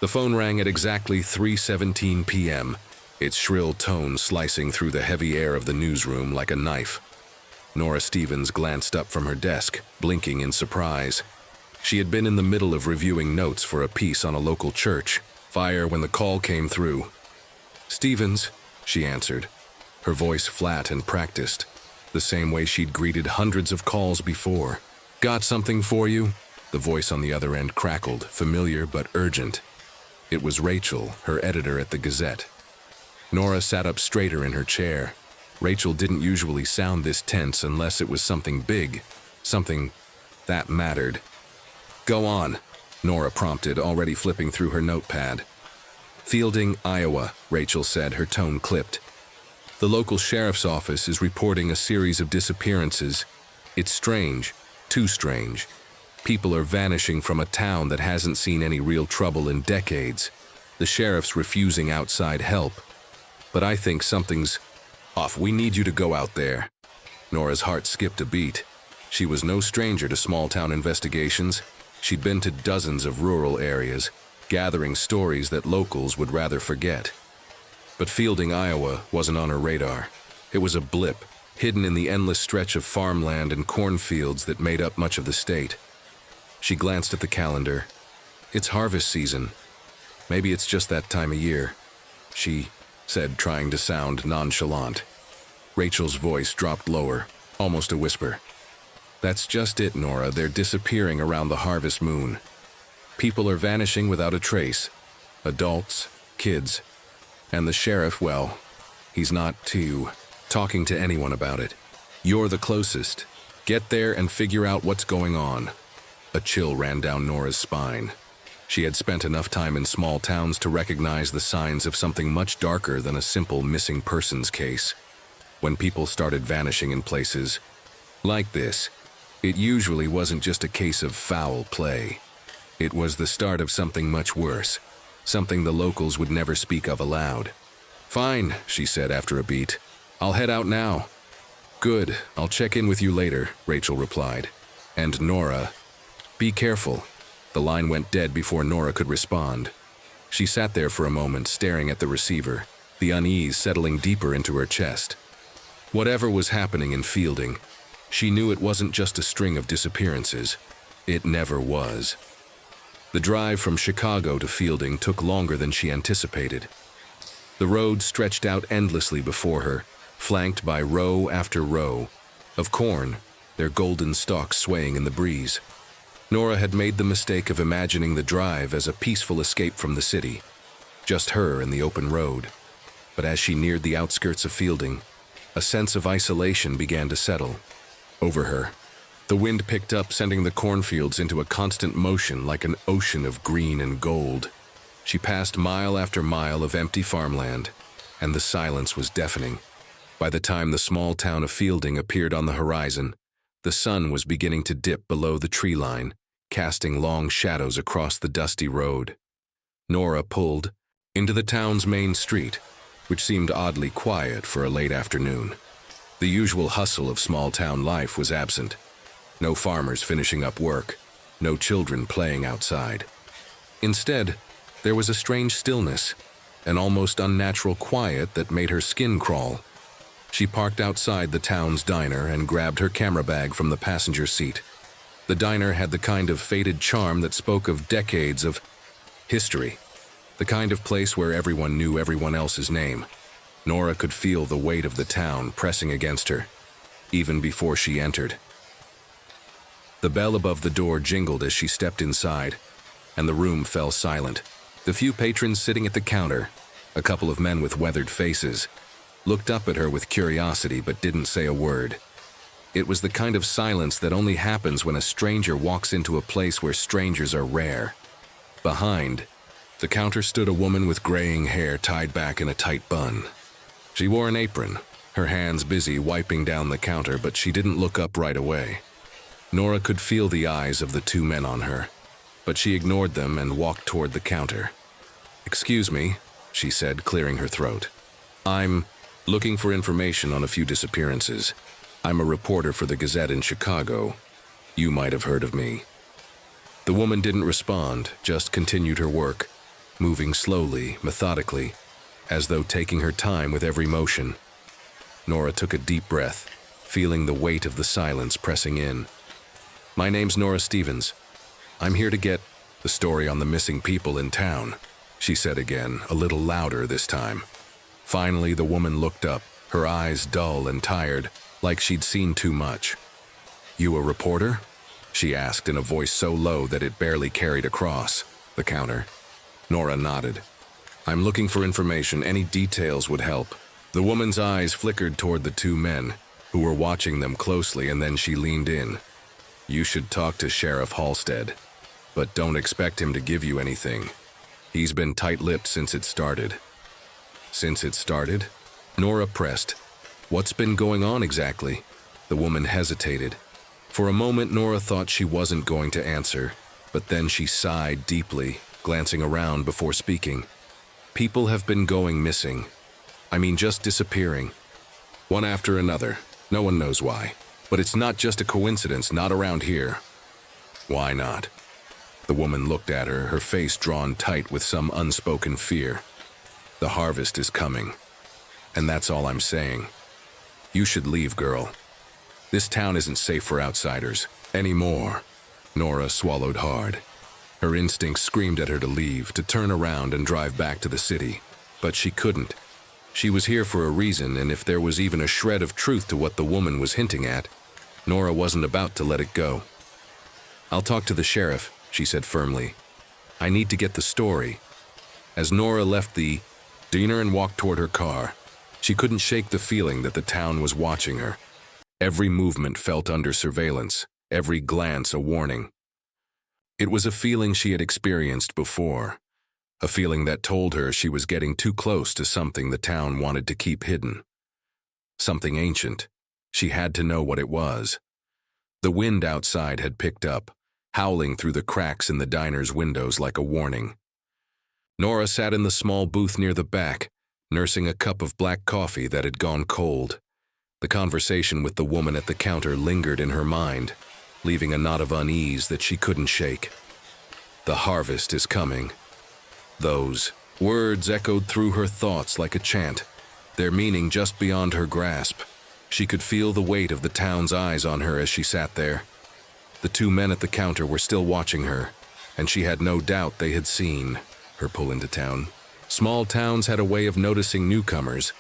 The phone rang at exactly 3:17 p.m., its shrill tone slicing through the heavy air of the newsroom like a knife. Nora Stevens glanced up from her desk, blinking in surprise. She had been in the middle of reviewing notes for a piece on a local church fire when the call came through. "Stevens," she answered, her voice flat and practiced, the same way she'd greeted hundreds of calls before. "Got something for you?" The voice on the other end crackled, familiar but urgent. It was Rachel, her editor at the Gazette. Nora sat up straighter in her chair. Rachel didn't usually sound this tense unless it was something big, something that mattered. "Go on," Nora prompted, already flipping through her notepad. "Fielding, Iowa," Rachel said, her tone clipped. "The local sheriff's office is reporting a series of disappearances. It's strange, too strange. People are vanishing from a town that hasn't seen any real trouble in decades. The sheriff's refusing outside help. But I think something's off. We need you to go out there." Nora's heart skipped a beat. She was no stranger to small-town investigations. She'd been to dozens of rural areas, gathering stories that locals would rather forget. But Fielding, Iowa, wasn't on her radar. It was a blip, hidden in the endless stretch of farmland and cornfields that made up much of the state. She glanced at the calendar. "It's harvest season. Maybe it's just that time of year," she said, trying to sound nonchalant. Rachel's voice dropped lower, almost a whisper. "That's just it, Nora. They're disappearing around the harvest moon. People are vanishing without a trace. Adults, kids. And the sheriff, well, he's not talking to anyone about it. You're the closest. Get there and figure out what's going on." A chill ran down Nora's spine. She had spent enough time in small towns to recognize the signs of something much darker than a simple missing persons case. When people started vanishing in places like this, it usually wasn't just a case of foul play. It was the start of something much worse, something the locals would never speak of aloud. "Fine," she said after a beat. "I'll head out now." "Good, I'll check in with you later," Rachel replied. And Nora, "Be careful." The line went dead before Nora could respond. She sat there for a moment, staring at the receiver, the unease settling deeper into her chest. Whatever was happening in Fielding, she knew it wasn't just a string of disappearances. It never was. The drive from Chicago to Fielding took longer than she anticipated. The road stretched out endlessly before her, flanked by row after row of corn, their golden stalks swaying in the breeze. Nora had made the mistake of imagining the drive as a peaceful escape from the city, just her and the open road. But as she neared the outskirts of Fielding, a sense of isolation began to settle over her. The wind picked up, sending the cornfields into a constant motion like an ocean of green and gold. She passed mile after mile of empty farmland, and the silence was deafening. By the time the small town of Fielding appeared on the horizon, the sun was beginning to dip below the tree line, casting long shadows across the dusty road. Nora pulled into the town's main street, which seemed oddly quiet for a late afternoon. The usual hustle of small-town life was absent. No farmers finishing up work, no children playing outside. Instead, there was a strange stillness, an almost unnatural quiet that made her skin crawl. She parked outside the town's diner and grabbed her camera bag from the passenger seat. The diner had the kind of faded charm that spoke of decades of history, the kind of place where everyone knew everyone else's name. Nora could feel the weight of the town pressing against her, even before she entered. The bell above the door jingled as she stepped inside, and the room fell silent. The few patrons sitting at the counter, a couple of men with weathered faces, looked up at her with curiosity but didn't say a word. It was the kind of silence that only happens when a stranger walks into a place where strangers are rare. Behind the counter stood a woman with graying hair tied back in a tight bun. She wore an apron, her hands busy wiping down the counter, but she didn't look up right away. Nora could feel the eyes of the two men on her, but she ignored them and walked toward the counter. "Excuse me," she said, clearing her throat. "I'm looking for information on a few disappearances. I'm a reporter for the Gazette in Chicago. You might have heard of me." The woman didn't respond, just continued her work. moving slowly, methodically, as though taking her time with every motion. Nora took a deep breath, feeling the weight of the silence pressing in. "My name's Nora Stevens. I'm here to get the story on the missing people in town," she said again, a little louder this time. Finally, the woman looked up, her eyes dull and tired, like she'd seen too much. "You a reporter?" she asked in a voice so low that it barely carried across the counter. Nora nodded. "I'm looking for information. Any details would help." The woman's eyes flickered toward the two men, who were watching them closely, and then she leaned in. "You should talk to Sheriff Halstead, but don't expect him to give you anything. He's been tight-lipped since it started." "Since it started?" Nora pressed. "What's been going on exactly?" The woman hesitated. For a moment, Nora thought she wasn't going to answer, but then she sighed deeply, glancing around before speaking. "People have been going missing. I mean, just disappearing. One after another. No one knows why. But it's not just a coincidence, not around here." "Why not?" The woman looked at her, her face drawn tight with some unspoken fear. "The harvest is coming. And that's all I'm saying. You should leave, girl. This town isn't safe for outsiders anymore." Nora swallowed hard. Her instincts screamed at her to leave, to turn around and drive back to the city. But she couldn't. She was here for a reason, and if there was even a shred of truth to what the woman was hinting at, Nora wasn't about to let it go. "I'll talk to the sheriff," she said firmly. "I need to get the story." As Nora left the diner and walked toward her car, she couldn't shake the feeling that the town was watching her. Every movement felt under surveillance, every glance a warning. It was a feeling she had experienced before, a feeling that told her she was getting too close to something the town wanted to keep hidden. Something ancient. She had to know what it was. The wind outside had picked up, howling through the cracks in the diner's windows like a warning. Nora sat in the small booth near the back, nursing a cup of black coffee that had gone cold. The conversation with the woman at the counter lingered in her mind, leaving a knot of unease that she couldn't shake. The harvest is coming. Those words echoed through her thoughts like a chant, their meaning just beyond her grasp. She could feel the weight of the town's eyes on her as she sat there. The two men at the counter were still watching her, and she had no doubt they had seen her pull into town. Small towns had a way of noticing newcomers,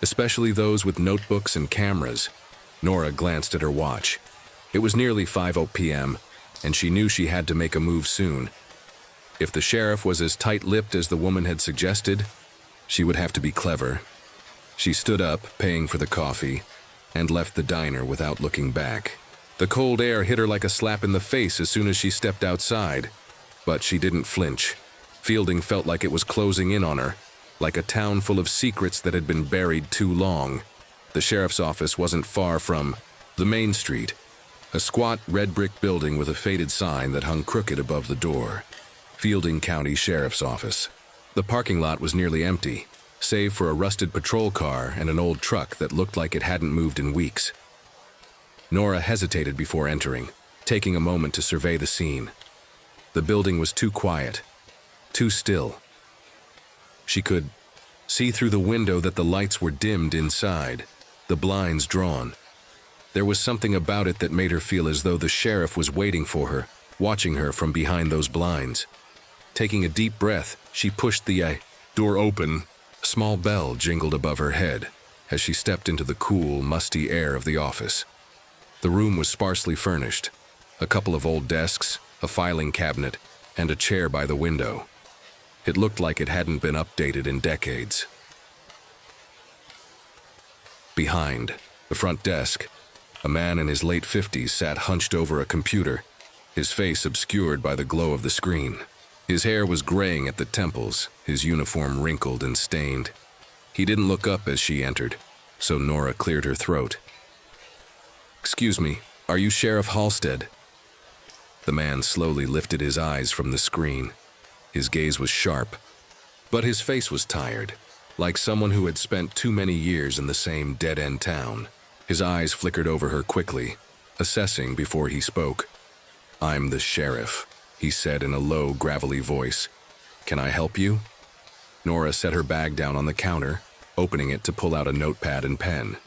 especially those with notebooks and cameras. Nora glanced at her watch. It was nearly 5:00 p.m., and she knew she had to make a move soon. If the sheriff was as tight-lipped as the woman had suggested, she would have to be clever. She stood up, paying for the coffee, and left the diner without looking back. The cold air hit her like a slap in the face as soon as she stepped outside, but she didn't flinch. Fielding felt like it was closing in on her, like a town full of secrets that had been buried too long. The sheriff's office wasn't far from the main street, a squat red brick building with a faded sign that hung crooked above the door. Fielding County Sheriff's Office. The parking lot was nearly empty, save for a rusted patrol car and an old truck that looked like it hadn't moved in weeks. Nora hesitated before entering, taking a moment to survey the scene. The building was too quiet, too still. She could see through the window that the lights were dimmed inside, the blinds drawn. There was something about it that made her feel as though the sheriff was waiting for her, watching her from behind those blinds. Taking a deep breath, she pushed the door open. A small bell jingled above her head as she stepped into the cool, musty air of the office. The room was sparsely furnished. A couple of old desks, a filing cabinet, and a chair by the window. It looked like it hadn't been updated in decades. Behind the front desk, a man in his late 50s sat hunched over a computer, his face obscured by the glow of the screen. His hair was graying at the temples, his uniform wrinkled and stained. He didn't look up as she entered, so Nora cleared her throat. "Excuse me, are you Sheriff Halstead?" The man slowly lifted his eyes from the screen. His gaze was sharp, but his face was tired, like someone who had spent too many years in the same dead-end town. His eyes flickered over her quickly, assessing before he spoke. "I'm the sheriff," he said in a low, gravelly voice. Can I help you? Nora set her bag down on the counter, opening it to pull out a notepad and pen.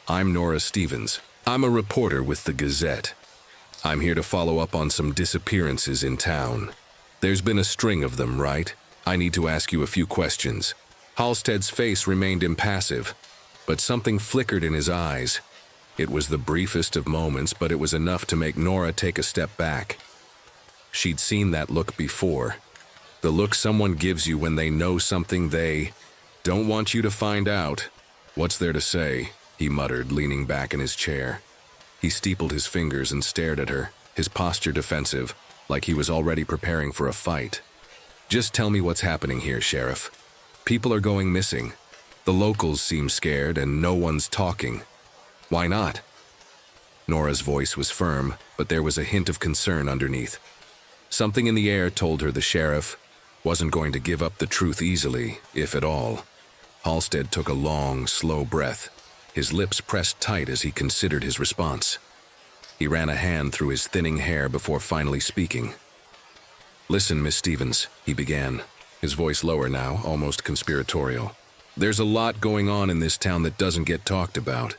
I'm Nora Stevens. I'm a reporter with the Gazette. I'm here to follow up on some disappearances in town. There's been a string of them, right? I need to ask you a few questions. Halstead's face remained impassive, but something flickered in his eyes. It was the briefest of moments, but it was enough to make Nora take a step back. She'd seen that look before. The look someone gives you when they know something they don't want you to find out. What's there to say? He muttered, leaning back in his chair. He steepled his fingers and stared at her, his posture defensive, like he was already preparing for a fight. Just tell me what's happening here, Sheriff. People are going missing. The locals seem scared and no one's talking. Why not? Nora's voice was firm, but there was a hint of concern underneath. Something in the air told her the sheriff wasn't going to give up the truth easily, if at all. Halstead took a long, slow breath, his lips pressed tight as he considered his response. He ran a hand through his thinning hair before finally speaking. Listen, Miss Stevens, he began, his voice lower now, almost conspiratorial. There's a lot going on in this town that doesn't get talked about.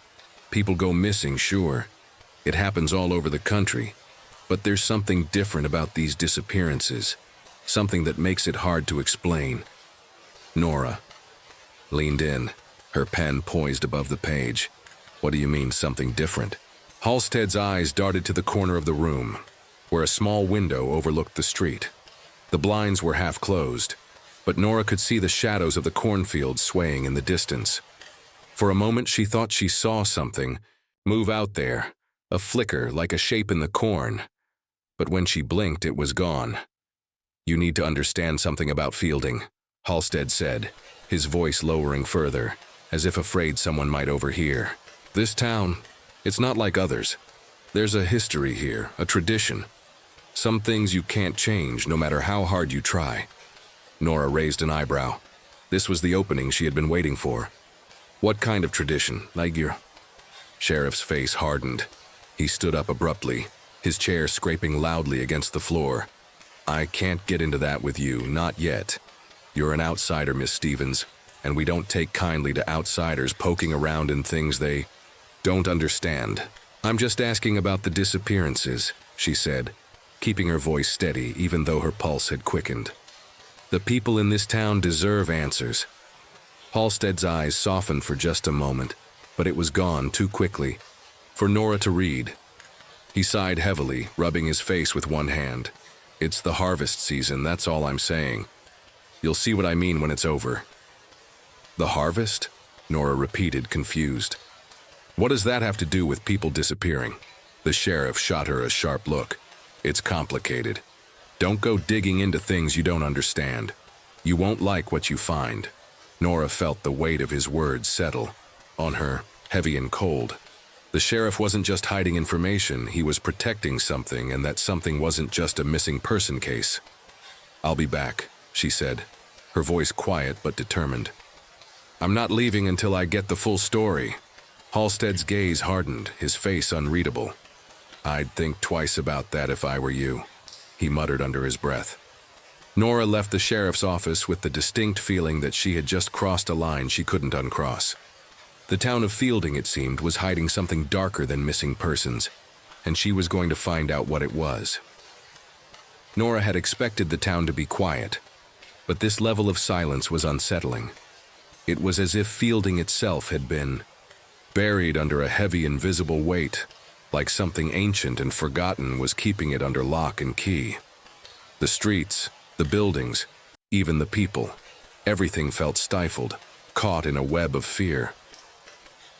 People go missing, sure. It happens all over the country. But there's something different about these disappearances, something that makes it hard to explain. Nora leaned in, her pen poised above the page. What do you mean, something different? Halstead's eyes darted to the corner of the room, where a small window overlooked the street. The blinds were half closed, but Nora could see the shadows of the cornfields swaying in the distance. For a moment she thought she saw something move out there, a flicker like a shape in the corn. But when she blinked, it was gone. You need to understand something about Fielding, Halstead said, his voice lowering further, as if afraid someone might overhear. This town, it's not like others. There's a history here, a tradition. Some things you can't change, no matter how hard you try. Nora raised an eyebrow. This was the opening she had been waiting for. What kind of tradition, like your... Sheriff's face hardened. He stood up abruptly, his chair scraping loudly against the floor. I can't get into that with you, not yet. You're an outsider, Miss Stevens, and we don't take kindly to outsiders poking around in things they don't understand. I'm just asking about the disappearances, she said, keeping her voice steady even though her pulse had quickened. The people in this town deserve answers. Halstead's eyes softened for just a moment, but it was gone too quickly for Nora to read. He sighed heavily, rubbing his face with one hand. It's the harvest season, that's all I'm saying. You'll see what I mean when it's over. The harvest? Nora repeated, confused. What does that have to do with people disappearing? The sheriff shot her a sharp look. It's complicated. Don't go digging into things you don't understand. You won't like what you find. Nora felt the weight of his words settle on her, heavy and cold. The sheriff wasn't just hiding information, he was protecting something, and that something wasn't just a missing person case. I'll be back, she said, her voice quiet but determined. I'm not leaving until I get the full story. Halstead's gaze hardened, his face unreadable. I'd think twice about that if I were you, he muttered under his breath. Nora left the sheriff's office with the distinct feeling that she had just crossed a line she couldn't uncross. The town of Fielding, it seemed, was hiding something darker than missing persons, and she was going to find out what it was. Nora had expected the town to be quiet, but this level of silence was unsettling. It was as if Fielding itself had been buried under a heavy, invisible weight, like something ancient and forgotten was keeping it under lock and key. The streets, the buildings, even the people, everything felt stifled, caught in a web of fear.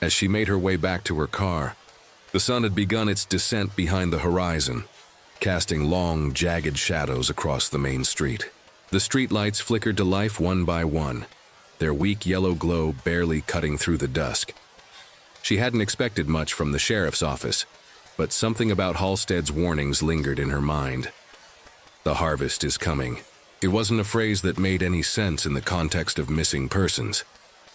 As she made her way back to her car, the sun had begun its descent behind the horizon, casting long, jagged shadows across the main street. The streetlights flickered to life one by one, their weak yellow glow barely cutting through the dusk. She hadn't expected much from the sheriff's office, but something about Halstead's warnings lingered in her mind. The harvest is coming. It wasn't a phrase that made any sense in the context of missing persons,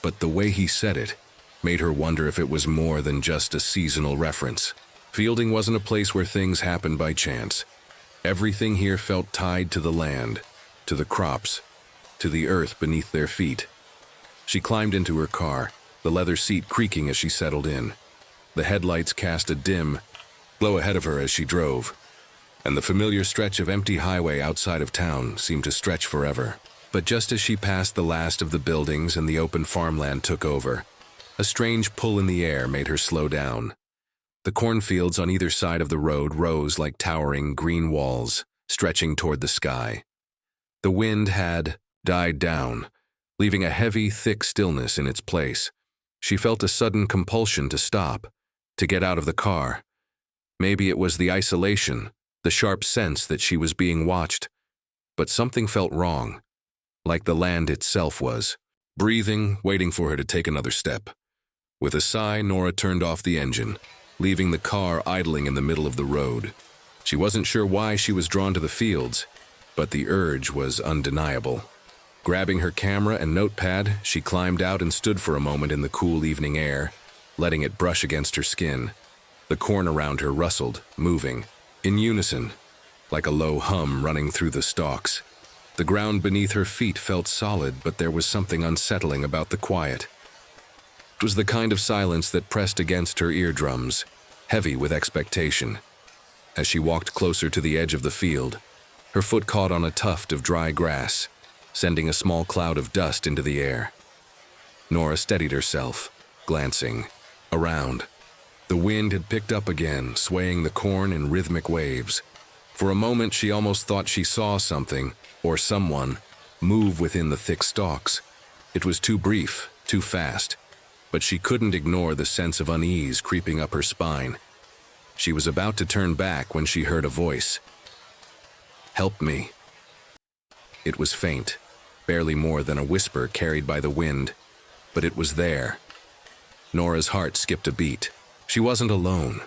but the way he said it made her wonder if it was more than just a seasonal reference. Fielding wasn't a place where things happened by chance. Everything here felt tied to the land, to the crops, to the earth beneath their feet. She climbed into her car, the leather seat creaking as she settled in. The headlights cast a dim glow ahead of her as she drove, and the familiar stretch of empty highway outside of town seemed to stretch forever. But just as she passed the last of the buildings and the open farmland took over, a strange pull in the air made her slow down. The cornfields on either side of the road rose like towering green walls, stretching toward the sky. The wind had died down, leaving a heavy, thick stillness in its place. She felt a sudden compulsion to stop, to get out of the car. Maybe it was the isolation, the sharp sense that she was being watched, but something felt wrong, like the land itself was, breathing, waiting for her to take another step. With a sigh, Nora turned off the engine, leaving the car idling in the middle of the road. She wasn't sure why she was drawn to the fields, but the urge was undeniable. Grabbing her camera and notepad, she climbed out and stood for a moment in the cool evening air, letting it brush against her skin. The corn around her rustled, moving, in unison, like a low hum running through the stalks. The ground beneath her feet felt solid, but there was something unsettling about the quiet. It was the kind of silence that pressed against her eardrums, heavy with expectation. As she walked closer to the edge of the field, her foot caught on a tuft of dry grass, sending a small cloud of dust into the air. Nora steadied herself, glancing around. The wind had picked up again, swaying the corn in rhythmic waves. For a moment, she almost thought she saw something, or someone, move within the thick stalks. It was too brief, too fast, but she couldn't ignore the sense of unease creeping up her spine. She was about to turn back when she heard a voice. "Help me." It was faint, barely more than a whisper carried by the wind, but it was there. Nora's heart skipped a beat. She wasn't alone.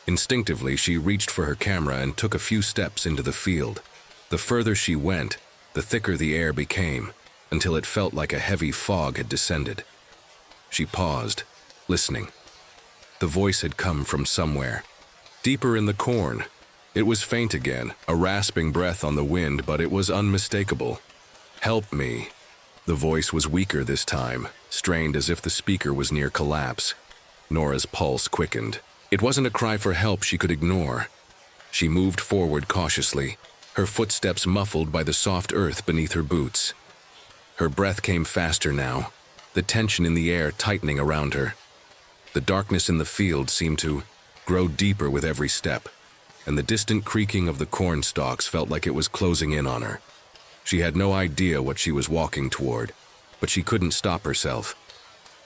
Instinctively, she reached for her camera and took a few steps into the field. The further she went, the thicker the air became, until it felt like a heavy fog had descended. She paused, listening. The voice had come from somewhere, deeper in the corn. It was faint again, a rasping breath on the wind, but it was unmistakable. "Help me." The voice was weaker this time, strained as if the speaker was near collapse. Nora's pulse quickened. It wasn't a cry for help she could ignore. She moved forward cautiously, her footsteps muffled by the soft earth beneath her boots. Her breath came faster now, the tension in the air tightening around her. The darkness in the field seemed to grow deeper with every step, and the distant creaking of the corn stalks felt like it was closing in on her. She had no idea what she was walking toward, but she couldn't stop herself.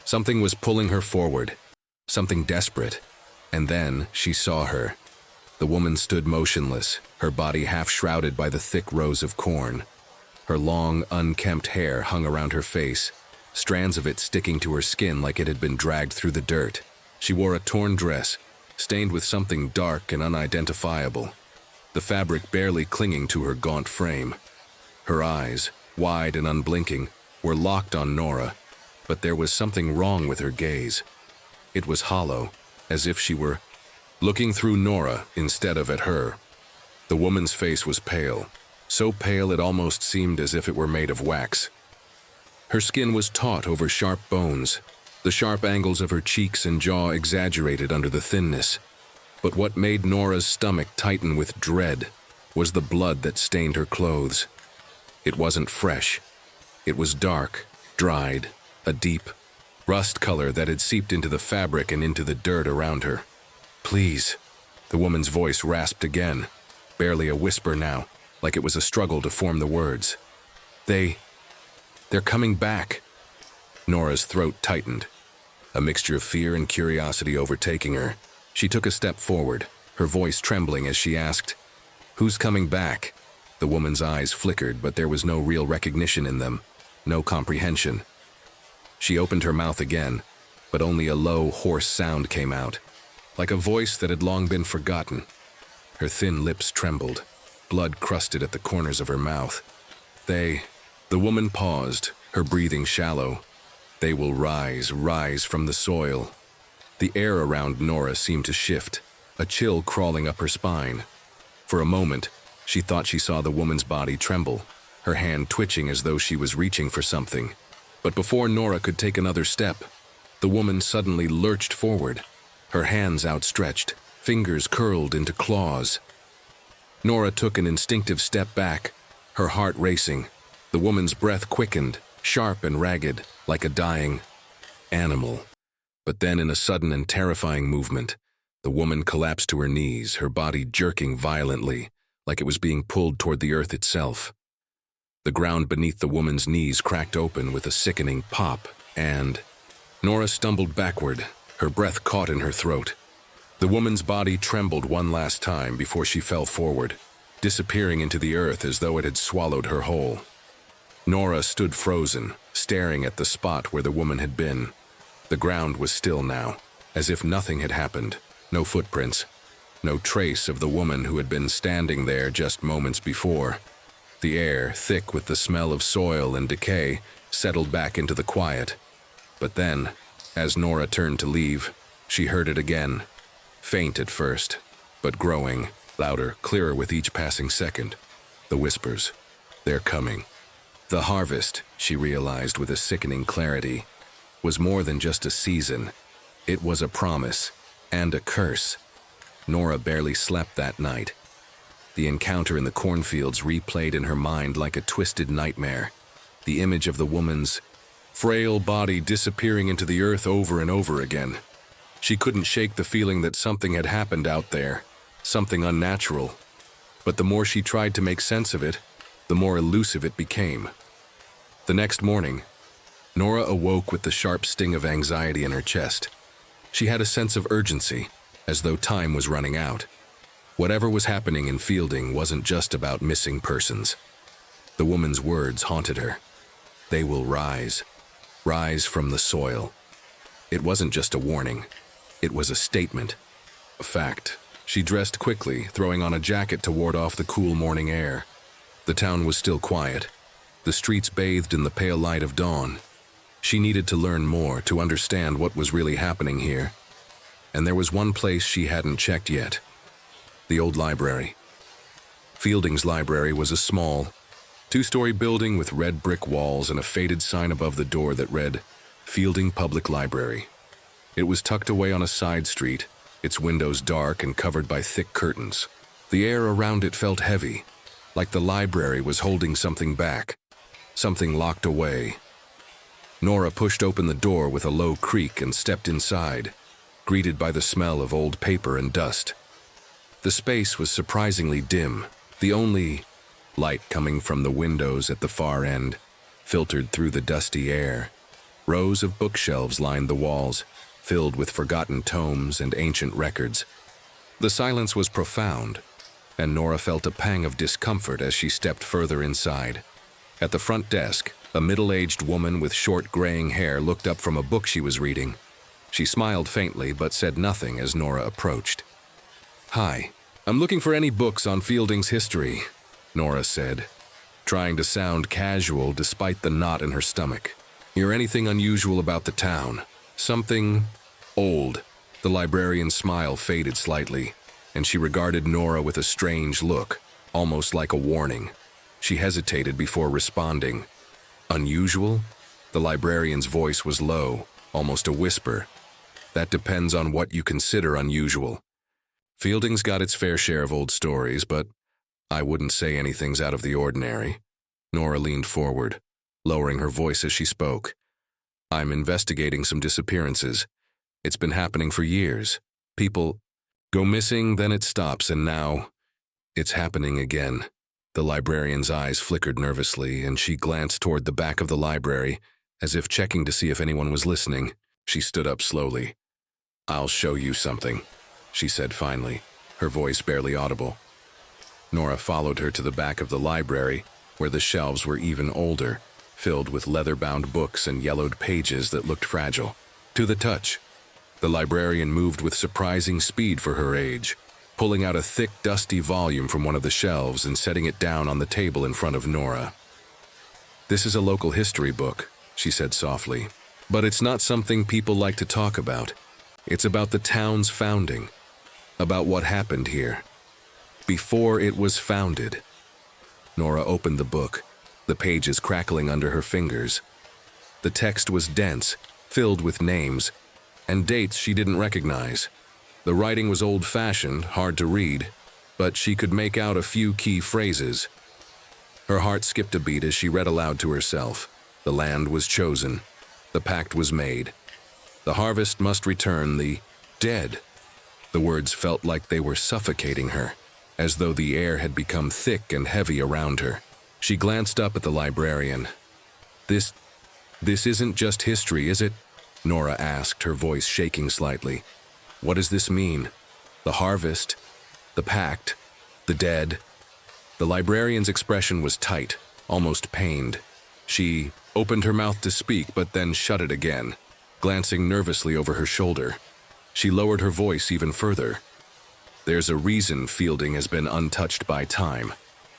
Something was pulling her forward, something desperate, and then she saw her. The woman stood motionless, her body half shrouded by the thick rows of corn. Her long, unkempt hair hung around her face, strands of it sticking to her skin like it had been dragged through the dirt. She wore a torn dress, stained with something dark and unidentifiable, the fabric barely clinging to her gaunt frame. Her eyes, wide and unblinking, were locked on Nora, but there was something wrong with her gaze. It was hollow, as if she were looking through Nora instead of at her. The woman's face was pale, so pale it almost seemed as if it were made of wax. Her skin was taut over sharp bones, the sharp angles of her cheeks and jaw exaggerated under the thinness. But what made Nora's stomach tighten with dread was the blood that stained her clothes. It wasn't fresh. It was dark, dried, a deep rust color that had seeped into the fabric and into the dirt around her. "Please," the woman's voice rasped again, barely a whisper now, like it was a struggle to form the words. They're coming back." Nora's throat tightened, a mixture of fear and curiosity overtaking her. She took a step forward, her voice trembling as she asked, "Who's coming back?" The woman's eyes flickered, but there was no real recognition in them, no comprehension. She opened her mouth again, but only a low, hoarse sound came out, like a voice that had long been forgotten. Her thin lips trembled, blood crusted at the corners of her mouth. The woman paused, her breathing shallow. "They will rise from the soil." The air around Nora seemed to shift, a chill crawling up her spine. For a moment, she thought she saw the woman's body tremble, her hand twitching as though she was reaching for something. But before Nora could take another step, the woman suddenly lurched forward, her hands outstretched, fingers curled into claws. Nora took an instinctive step back, her heart racing. The woman's breath quickened, sharp and ragged, like a dying animal. But then, in a sudden and terrifying movement, the woman collapsed to her knees, her body jerking violently, like it was being pulled toward the earth itself. The ground beneath the woman's knees cracked open with a sickening pop, and Nora stumbled backward, her breath caught in her throat. The woman's body trembled one last time before she fell forward, disappearing into the earth as though it had swallowed her whole. Nora stood frozen, staring at the spot where the woman had been. The ground was still now, as if nothing had happened. No footprints, no trace of the woman who had been standing there just moments before. The air, thick with the smell of soil and decay, settled back into the quiet. But then, as Nora turned to leave, she heard it again. Faint at first, but growing, louder, clearer with each passing second. The whispers. They're coming. The harvest, she realized with a sickening clarity, was more than just a season. It was a promise, and a curse. Nora barely slept that night. The encounter in the cornfields replayed in her mind like a twisted nightmare. The image of the woman's frail body disappearing into the earth over and over again. She couldn't shake the feeling that something had happened out there, something unnatural. But the more she tried to make sense of it, the more elusive it became. The next morning, Nora awoke with the sharp sting of anxiety in her chest. She had a sense of urgency, as though time was running out. Whatever was happening in Fielding wasn't just about missing persons. The woman's words haunted her. They will rise from the soil. It wasn't just a warning. It was a statement, a fact. She dressed quickly, throwing on a jacket to ward off the cool morning air. The town was still quiet, the streets bathed in the pale light of dawn. She needed to learn more, to understand what was really happening here. And there was one place she hadn't checked yet. The old library. Fielding's library was a small, two-story building with red brick walls and a faded sign above the door that read, Fielding Public Library. It was tucked away on a side street, its windows dark and covered by thick curtains. The air around it felt heavy, like the library was holding something back, something locked away. Nora pushed open the door with a low creak and stepped inside, greeted by the smell of old paper and dust. The space was surprisingly dim, the only light coming from the windows at the far end, filtered through the dusty air. Rows of bookshelves lined the walls, filled with forgotten tomes and ancient records. The silence was profound, and Nora felt a pang of discomfort as she stepped further inside. At the front desk, a middle-aged woman with short graying hair looked up from a book she was reading. She smiled faintly but said nothing as Nora approached. "Hi, I'm looking for any books on Fielding's history," Nora said, trying to sound casual despite the knot in her stomach. "Hear anything unusual about the town? Something old?" The librarian's smile faded slightly, and she regarded Nora with a strange look, almost like a warning. She hesitated before responding. "Unusual?" The librarian's voice was low, almost a whisper. "That depends on what you consider unusual. Fielding's got its fair share of old stories, but I wouldn't say anything's out of the ordinary." Nora leaned forward, lowering her voice as she spoke. "I'm investigating some disappearances. It's been happening for years. People go missing, then it stops, and now it's happening again." The librarian's eyes flickered nervously, and she glanced toward the back of the library, as if checking to see if anyone was listening. She stood up slowly. "I'll show you something," she said finally, her voice barely audible. Nora followed her to the back of the library, where the shelves were even older, filled with leather-bound books and yellowed pages that looked fragile. To the touch, the librarian moved with surprising speed for her age, pulling out a thick, dusty volume from one of the shelves and setting it down on the table in front of Nora. "This is a local history book," she said softly, "but it's not something people like to talk about. It's about the town's founding, about what happened here, before it was founded." Nora opened the book, the pages crackling under her fingers. The text was dense, filled with names, and dates she didn't recognize. The writing was old-fashioned, hard to read, but she could make out a few key phrases. Her heart skipped a beat as she read aloud to herself. The land was chosen. The pact was made. The harvest must return the dead. The words felt like they were suffocating her, as though the air had become thick and heavy around her. She glanced up at the librarian. This isn't just history, is it? Nora asked, her voice shaking slightly. What does this mean? The harvest? The pact? The dead? The librarian's expression was tight, almost pained. She opened her mouth to speak, but then shut it again, glancing nervously over her shoulder. She lowered her voice even further. There's a reason Fielding has been untouched by time.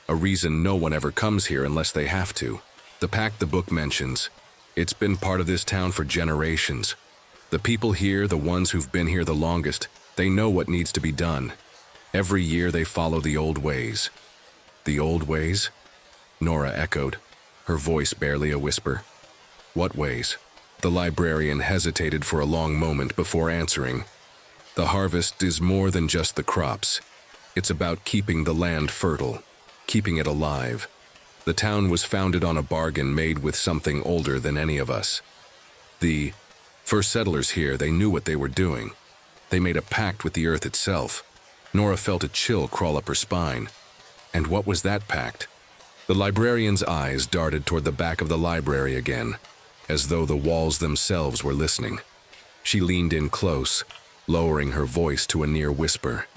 A reason no one ever comes here unless they have to. The pact the book mentions. It's been part of this town for generations. The people here, the ones who've been here the longest, they know what needs to be done. Every year they follow the old ways. The old ways? Nora echoed, her voice barely a whisper. What ways? The librarian hesitated for a long moment before answering. The harvest is more than just the crops. It's about keeping the land fertile, keeping it alive. The town was founded on a bargain made with something older than any of us. The first settlers here, they knew what they were doing. They made a pact with the earth itself. Nora felt a chill crawl up her spine. And what was that pact? The librarian's eyes darted toward the back of the library again, as though the walls themselves were listening. She leaned in close, lowering her voice to a near whisper.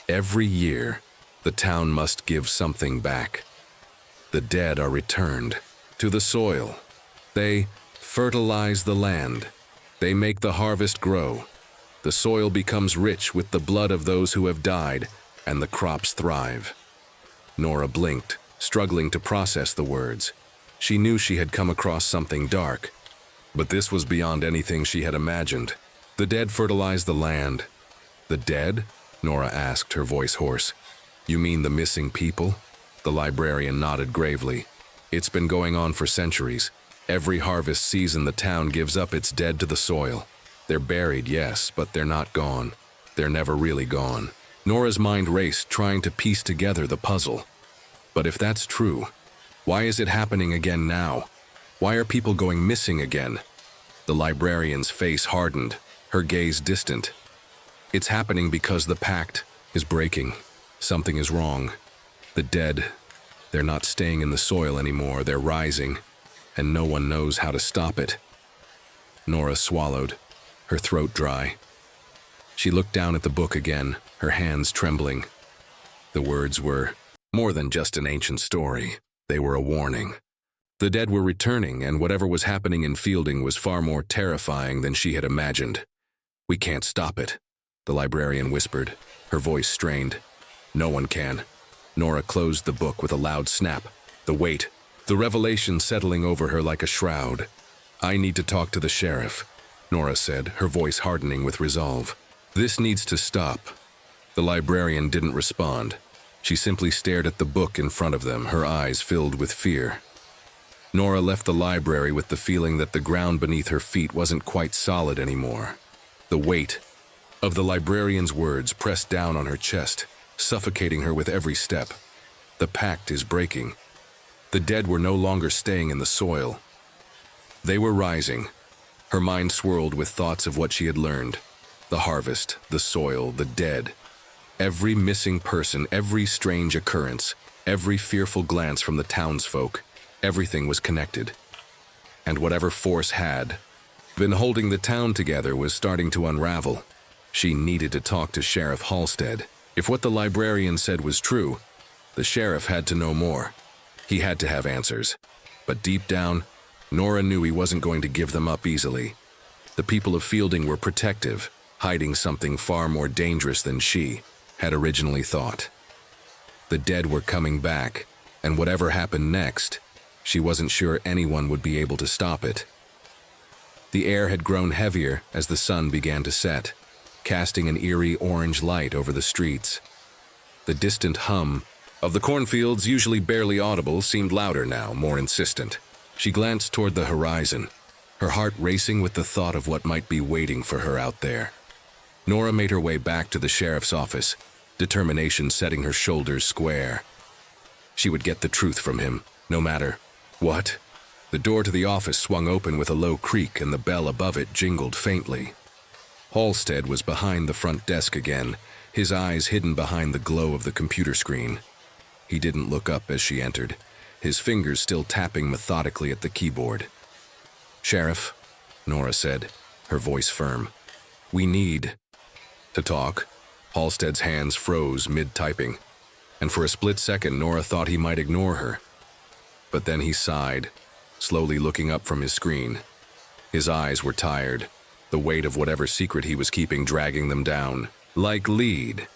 Every year, the town must give something back. The dead are returned to the soil. They fertilize the land. They make the harvest grow. The soil becomes rich with the blood of those who have died, and the crops thrive. Nora blinked, struggling to process the words. She knew she had come across something dark, but this was beyond anything she had imagined. The dead fertilize the land. The dead? Nora asked, her voice hoarse. You mean the missing people? The librarian nodded gravely. It's been going on for centuries. Every harvest season the town gives up its dead to the soil. They're buried, yes, but they're not gone. They're never really gone. Nora's mind raced, trying to piece together the puzzle. But if that's true, why is it happening again now? Why are people going missing again? The librarian's face hardened, her gaze distant. It's happening because the pact is breaking. Something is wrong. The dead, they're not staying in the soil anymore, they're rising, and no one knows how to stop it. Nora swallowed, her throat dry. She looked down at the book again, her hands trembling. The words were more than just an ancient story. They were a warning. The dead were returning, and whatever was happening in Fielding was far more terrifying than she had imagined. We can't stop it, the librarian whispered, her voice strained. No one can. Nora closed the book with a loud snap. The weight, the revelation settling over her like a shroud. I need to talk to the sheriff, Nora said, her voice hardening with resolve. This needs to stop. The librarian didn't respond. She simply stared at the book in front of them, her eyes filled with fear. Nora left the library with the feeling that the ground beneath her feet wasn't quite solid anymore. The weight of the librarian's words pressed down on her chest, suffocating her with every step. The pact is breaking. The dead were no longer staying in the soil. They were rising. Her mind swirled with thoughts of what she had learned. The harvest, the soil, the dead. Every missing person, every strange occurrence, every fearful glance from the townsfolk, everything was connected. And whatever force had been holding the town together was starting to unravel. She needed to talk to Sheriff Halstead. If what the librarian said was true, the sheriff had to know more. He had to have answers. But deep down, Nora knew he wasn't going to give them up easily. The people of Fielding were protective, hiding something far more dangerous than she had originally thought. The dead were coming back, and whatever happened next, she wasn't sure anyone would be able to stop it. The air had grown heavier as the sun began to set, casting an eerie orange light over the streets. The distant hum of the cornfields, usually barely audible, seemed louder now, more insistent. She glanced toward the horizon, her heart racing with the thought of what might be waiting for her out there. Nora made her way back to the sheriff's office, determination setting her shoulders square. She would get the truth from him, no matter what. The door to the office swung open with a low creak and the bell above it jingled faintly. Halstead was behind the front desk again, his eyes hidden behind the glow of the computer screen. He didn't look up as she entered, his fingers still tapping methodically at the keyboard. "Sheriff," Nora said, her voice firm. "We need to talk." Halstead's hands froze mid-typing, and for a split second Nora thought he might ignore her. But then he sighed, slowly looking up from his screen. His eyes were tired, the weight of whatever secret he was keeping dragging them down. "Like lead.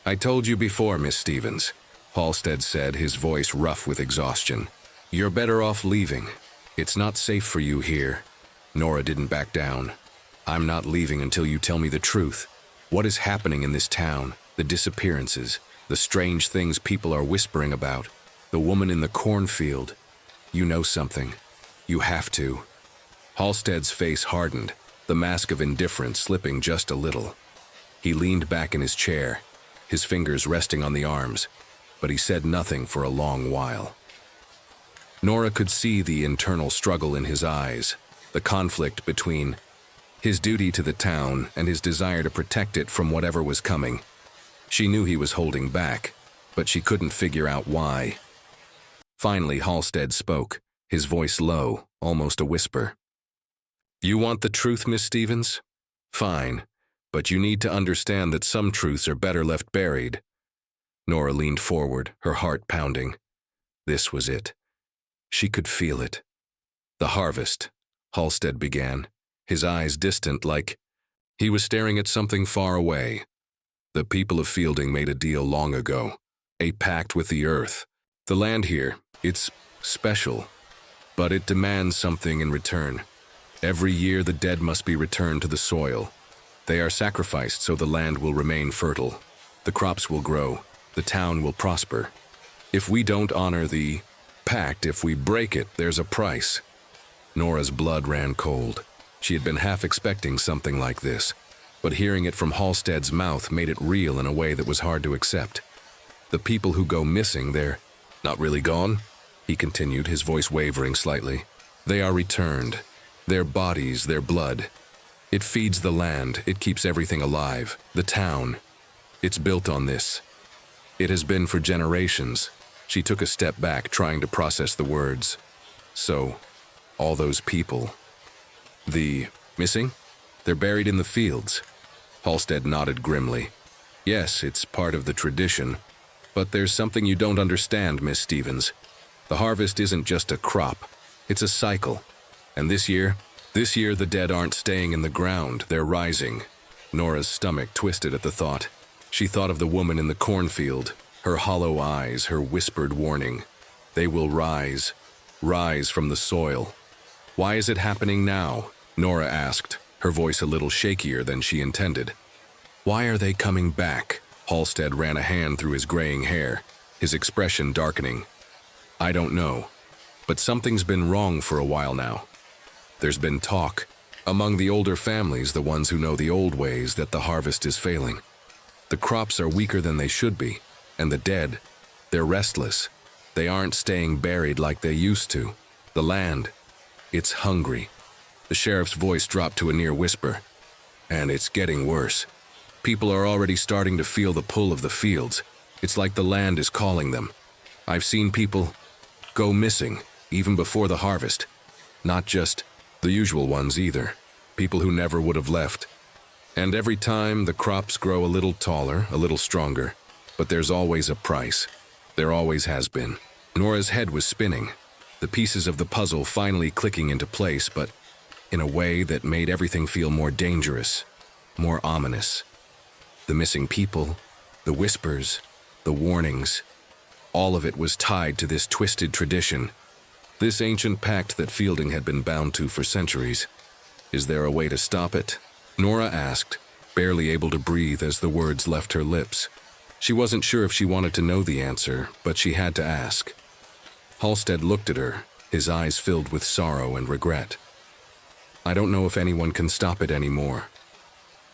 I told you before, Miss Stevens," Halstead said, his voice rough with exhaustion. "You're better off leaving. It's not safe for you here." Nora didn't back down. "I'm not leaving until you tell me the truth. What is happening in this town? The disappearances, the strange things people are whispering about, the woman in the cornfield. You know something. You have to." Halstead's face hardened, the mask of indifference slipping just a little. He leaned back in his chair, his fingers resting on the arms, but he said nothing for a long while. Nora could see the internal struggle in his eyes, the conflict between his duty to the town and his desire to protect it from whatever was coming. She knew he was holding back, but she couldn't figure out why. Finally, Halstead spoke, his voice low, almost a whisper. "You want the truth, Miss Stevens? Fine, but you need to understand that some truths are better left buried." Nora leaned forward, her heart pounding. This was it. She could feel it. "The harvest," Halstead began, his eyes distant like he was staring at something far away. "The people of Fielding made a deal long ago, a pact with the earth. The land here, it's special, but it demands something in return. Every year the dead must be returned to the soil. They are sacrificed so the land will remain fertile. The crops will grow. The town will prosper. If we don't honor the pact, if we break it, there's a price." Nora's blood ran cold. She had been half expecting something like this, but hearing it from Halstead's mouth made it real in a way that was hard to accept. "The people who go missing, they're not really gone," he continued, his voice wavering slightly. "They are returned. Their bodies, their blood. It feeds the land, it keeps everything alive. The town, it's built on this. It has been for generations." She took a step back, trying to process the words. "So, all those people, the missing? They're buried in the fields." Halstead nodded grimly. "Yes, it's part of the tradition. But there's something you don't understand, Miss Stevens. The harvest isn't just a crop. It's a cycle. And this year the dead aren't staying in the ground, they're rising." Nora's stomach twisted at the thought. She thought of the woman in the cornfield, her hollow eyes, her whispered warning. They will rise from the soil. "Why is it happening now?" Nora asked, her voice a little shakier than she intended. "Why are they coming back?" Halstead ran a hand through his graying hair, his expression darkening. "I don't know, but something's been wrong for a while now. There's been talk among the older families, the ones who know the old ways, that the harvest is failing. The crops are weaker than they should be, and the dead, they're restless. They aren't staying buried like they used to. The land, it's hungry." The sheriff's voice dropped to a near whisper. "And it's getting worse. People are already starting to feel the pull of the fields. It's like the land is calling them. I've seen people go missing, even before the harvest. Not just the usual ones either. People who never would have left. And every time the crops grow a little taller, a little stronger. But there's always a price. There always has been." Nora's head was spinning, the pieces of the puzzle finally clicking into place, but in a way that made everything feel more dangerous, more ominous. The missing people, the whispers, the warnings, all of it was tied to this twisted tradition, this ancient pact that Fielding had been bound to for centuries. Is there a way to stop it? Nora asked, barely able to breathe as the words left her lips. She wasn't sure if she wanted to know the answer, but she had to ask. Halstead looked at her, his eyes filled with sorrow and regret. I don't know if anyone can stop it anymore.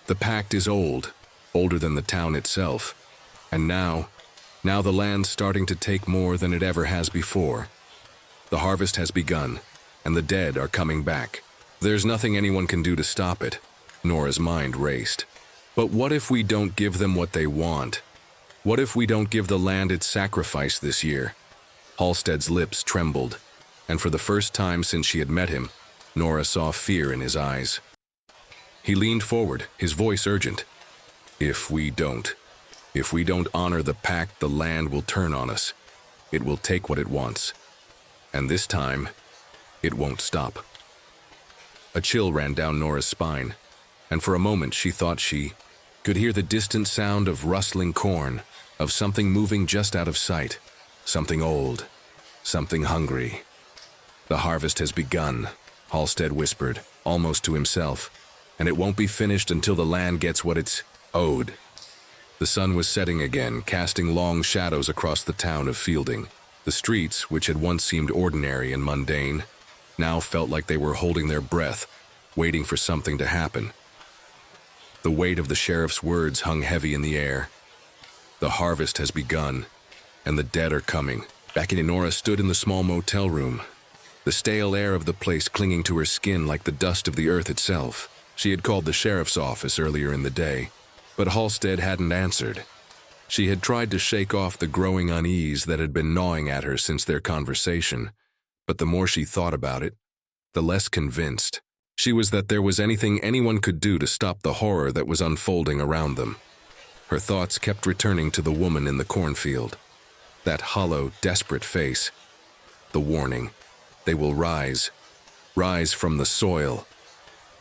The pact is old, older than the town itself, and now the land's starting to take more than it ever has before. The harvest has begun, and the dead are coming back. There's nothing anyone can do to stop it. Nora's mind raced. But what if we don't give them what they want? What if we don't give the land its sacrifice this year? Halstead's lips trembled, and for the first time since she had met him, Nora saw fear in his eyes. He leaned forward, his voice urgent. If we don't honor the pact, the land will turn on us. It will take what it wants. And this time, it won't stop. A chill ran down Nora's spine, and for a moment she thought she could hear the distant sound of rustling corn, of something moving just out of sight, something old, something hungry. The harvest has begun, Halstead whispered, almost to himself, and it won't be finished until the land gets what it's owed. The sun was setting again, casting long shadows across the town of Fielding. The streets, which had once seemed ordinary and mundane, now felt like they were holding their breath, waiting for something to happen. The weight of the sheriff's words hung heavy in the air. The harvest has begun, and the dead are coming. Becky and Nora stood in the small motel room, the stale air of the place clinging to her skin like the dust of the earth itself. She had called the sheriff's office earlier in the day, but Halstead hadn't answered. She had tried to shake off the growing unease that had been gnawing at her since their conversation, but the more she thought about it, the less convinced she was that there was anything anyone could do to stop the horror that was unfolding around them. Her thoughts kept returning to the woman in the cornfield. That hollow, desperate face. The warning. They will rise from the soil.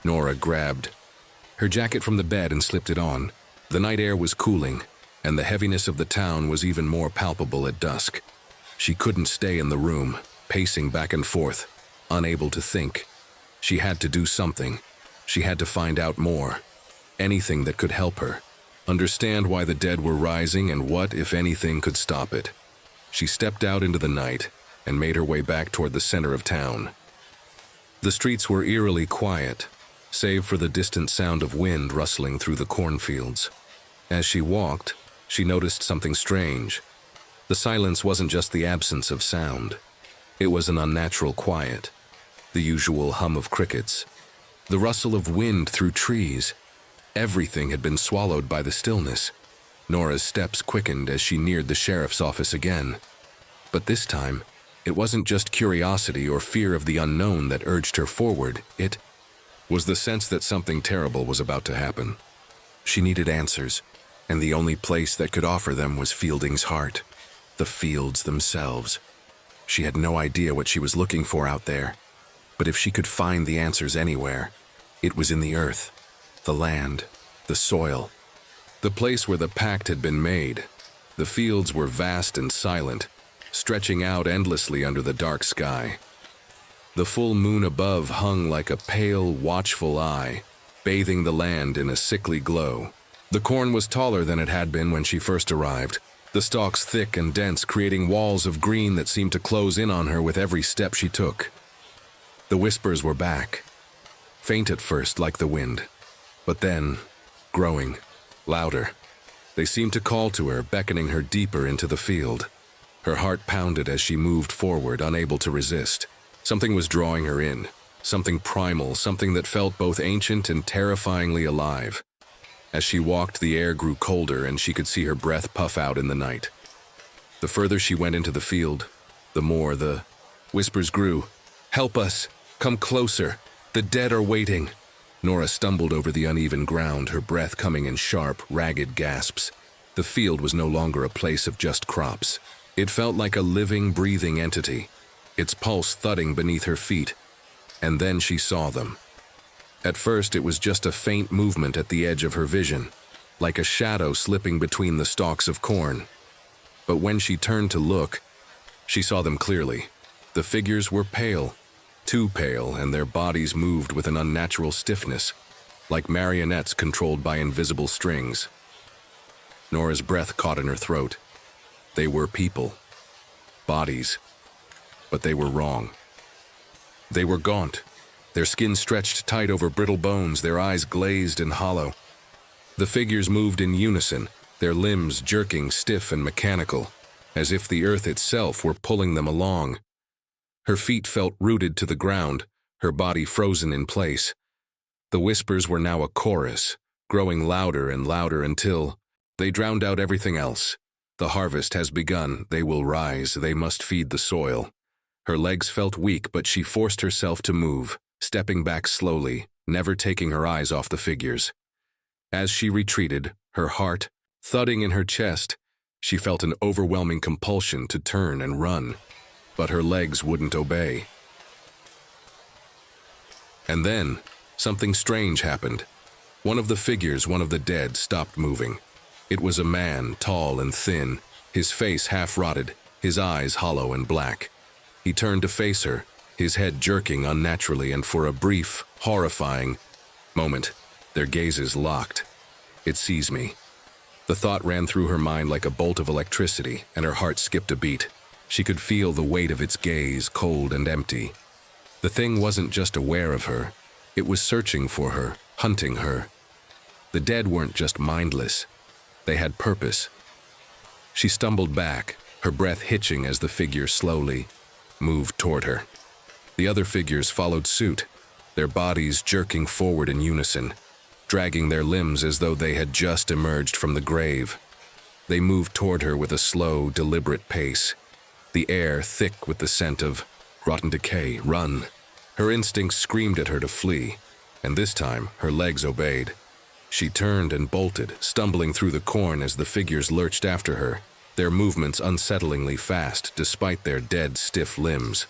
Nora grabbed her jacket from the bed and slipped it on. The night air was cooling, and the heaviness of the town was even more palpable at dusk. She couldn't stay in the room, pacing back and forth, unable to think. She had to do something. She had to find out more. Anything that could help her. Understand why the dead were rising and what, if anything, could stop it. She stepped out into the night and made her way back toward the center of town. The streets were eerily quiet, save for the distant sound of wind rustling through the cornfields. As she walked, she noticed something strange. The silence wasn't just the absence of sound. It was an unnatural quiet. The usual hum of crickets. The rustle of wind through trees. Everything had been swallowed by the stillness. Nora's steps quickened as she neared the sheriff's office again. But this time, it wasn't just curiosity or fear of the unknown that urged her forward. It was the sense that something terrible was about to happen. She needed answers, and the only place that could offer them was Fielding's heart. The fields themselves. She had no idea what she was looking for out there. But if she could find the answers anywhere, it was in the earth, the land, the soil, the place where the pact had been made. The fields were vast and silent, stretching out endlessly under the dark sky. The full moon above hung like a pale, watchful eye, bathing the land in a sickly glow. The corn was taller than it had been when she first arrived, the stalks thick and dense, creating walls of green that seemed to close in on her with every step she took. The whispers were back, faint at first like the wind, but then growing, louder. They seemed to call to her, beckoning her deeper into the field. Her heart pounded as she moved forward, unable to resist. Something was drawing her in, something primal, something that felt both ancient and terrifyingly alive. As she walked, the air grew colder and she could see her breath puff out in the night. The further she went into the field, the more the whispers grew. "Help us! Come closer! The dead are waiting!" Nora stumbled over the uneven ground, her breath coming in sharp, ragged gasps. The field was no longer a place of just crops. It felt like a living, breathing entity, its pulse thudding beneath her feet. And then she saw them. At first, it was just a faint movement at the edge of her vision, like a shadow slipping between the stalks of corn. But when she turned to look, she saw them clearly. The figures were pale, too pale, and their bodies moved with an unnatural stiffness, like marionettes controlled by invisible strings. Nora's breath caught in her throat. They were people. Bodies. But they were wrong. They were gaunt. Their skin stretched tight over brittle bones, their eyes glazed and hollow. The figures moved in unison, their limbs jerking stiff and mechanical, as if the earth itself were pulling them along. Her feet felt rooted to the ground, her body frozen in place. The whispers were now a chorus, growing louder and louder until they drowned out everything else. The harvest has begun, they will rise, they must feed the soil. Her legs felt weak, but she forced herself to move, stepping back slowly, never taking her eyes off the figures. As she retreated, her heart thudding in her chest, she felt an overwhelming compulsion to turn and run, but her legs wouldn't obey. And then, something strange happened. One of the figures, one of the dead, stopped moving. It was a man, tall and thin, his face half-rotted, his eyes hollow and black. He turned to face her, his head jerking unnaturally, and for a brief, horrifying moment, their gazes locked. "It sees me." The thought ran through her mind like a bolt of electricity, and her heart skipped a beat. She could feel the weight of its gaze, cold and empty. The thing wasn't just aware of her, it was searching for her, hunting her. The dead weren't just mindless, they had purpose. She stumbled back, her breath hitching as the figure slowly moved toward her. The other figures followed suit, their bodies jerking forward in unison, dragging their limbs as though they had just emerged from the grave. They moved toward her with a slow, deliberate pace, the air thick with the scent of rotten decay. Run! Her instincts screamed at her to flee, and this time her legs obeyed. She turned and bolted, stumbling through the corn as the figures lurched after her, their movements unsettlingly fast despite their dead, stiff limbs.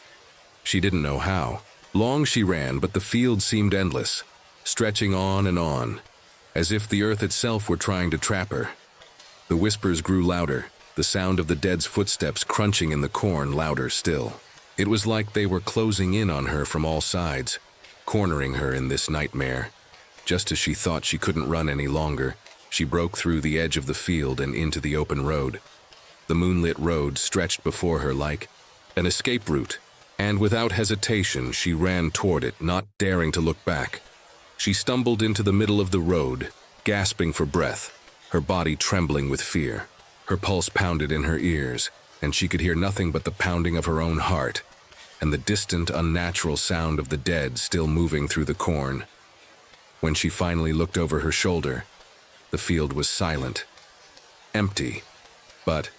She didn't know how. Long she ran, but the field seemed endless, stretching on and on, as if the earth itself were trying to trap her. The whispers grew louder, the sound of the dead's footsteps crunching in the corn louder still. It was like they were closing in on her from all sides, cornering her in this nightmare. Just as she thought she couldn't run any longer, she broke through the edge of the field and into the open road. The moonlit road stretched before her like an escape route, and without hesitation she ran toward it, not daring to look back. She stumbled into the middle of the road, gasping for breath, her body trembling with fear. Her pulse pounded in her ears, and she could hear nothing but the pounding of her own heart, and the distant, unnatural sound of the dead still moving through the corn. When she finally looked over her shoulder, the field was silent, empty. But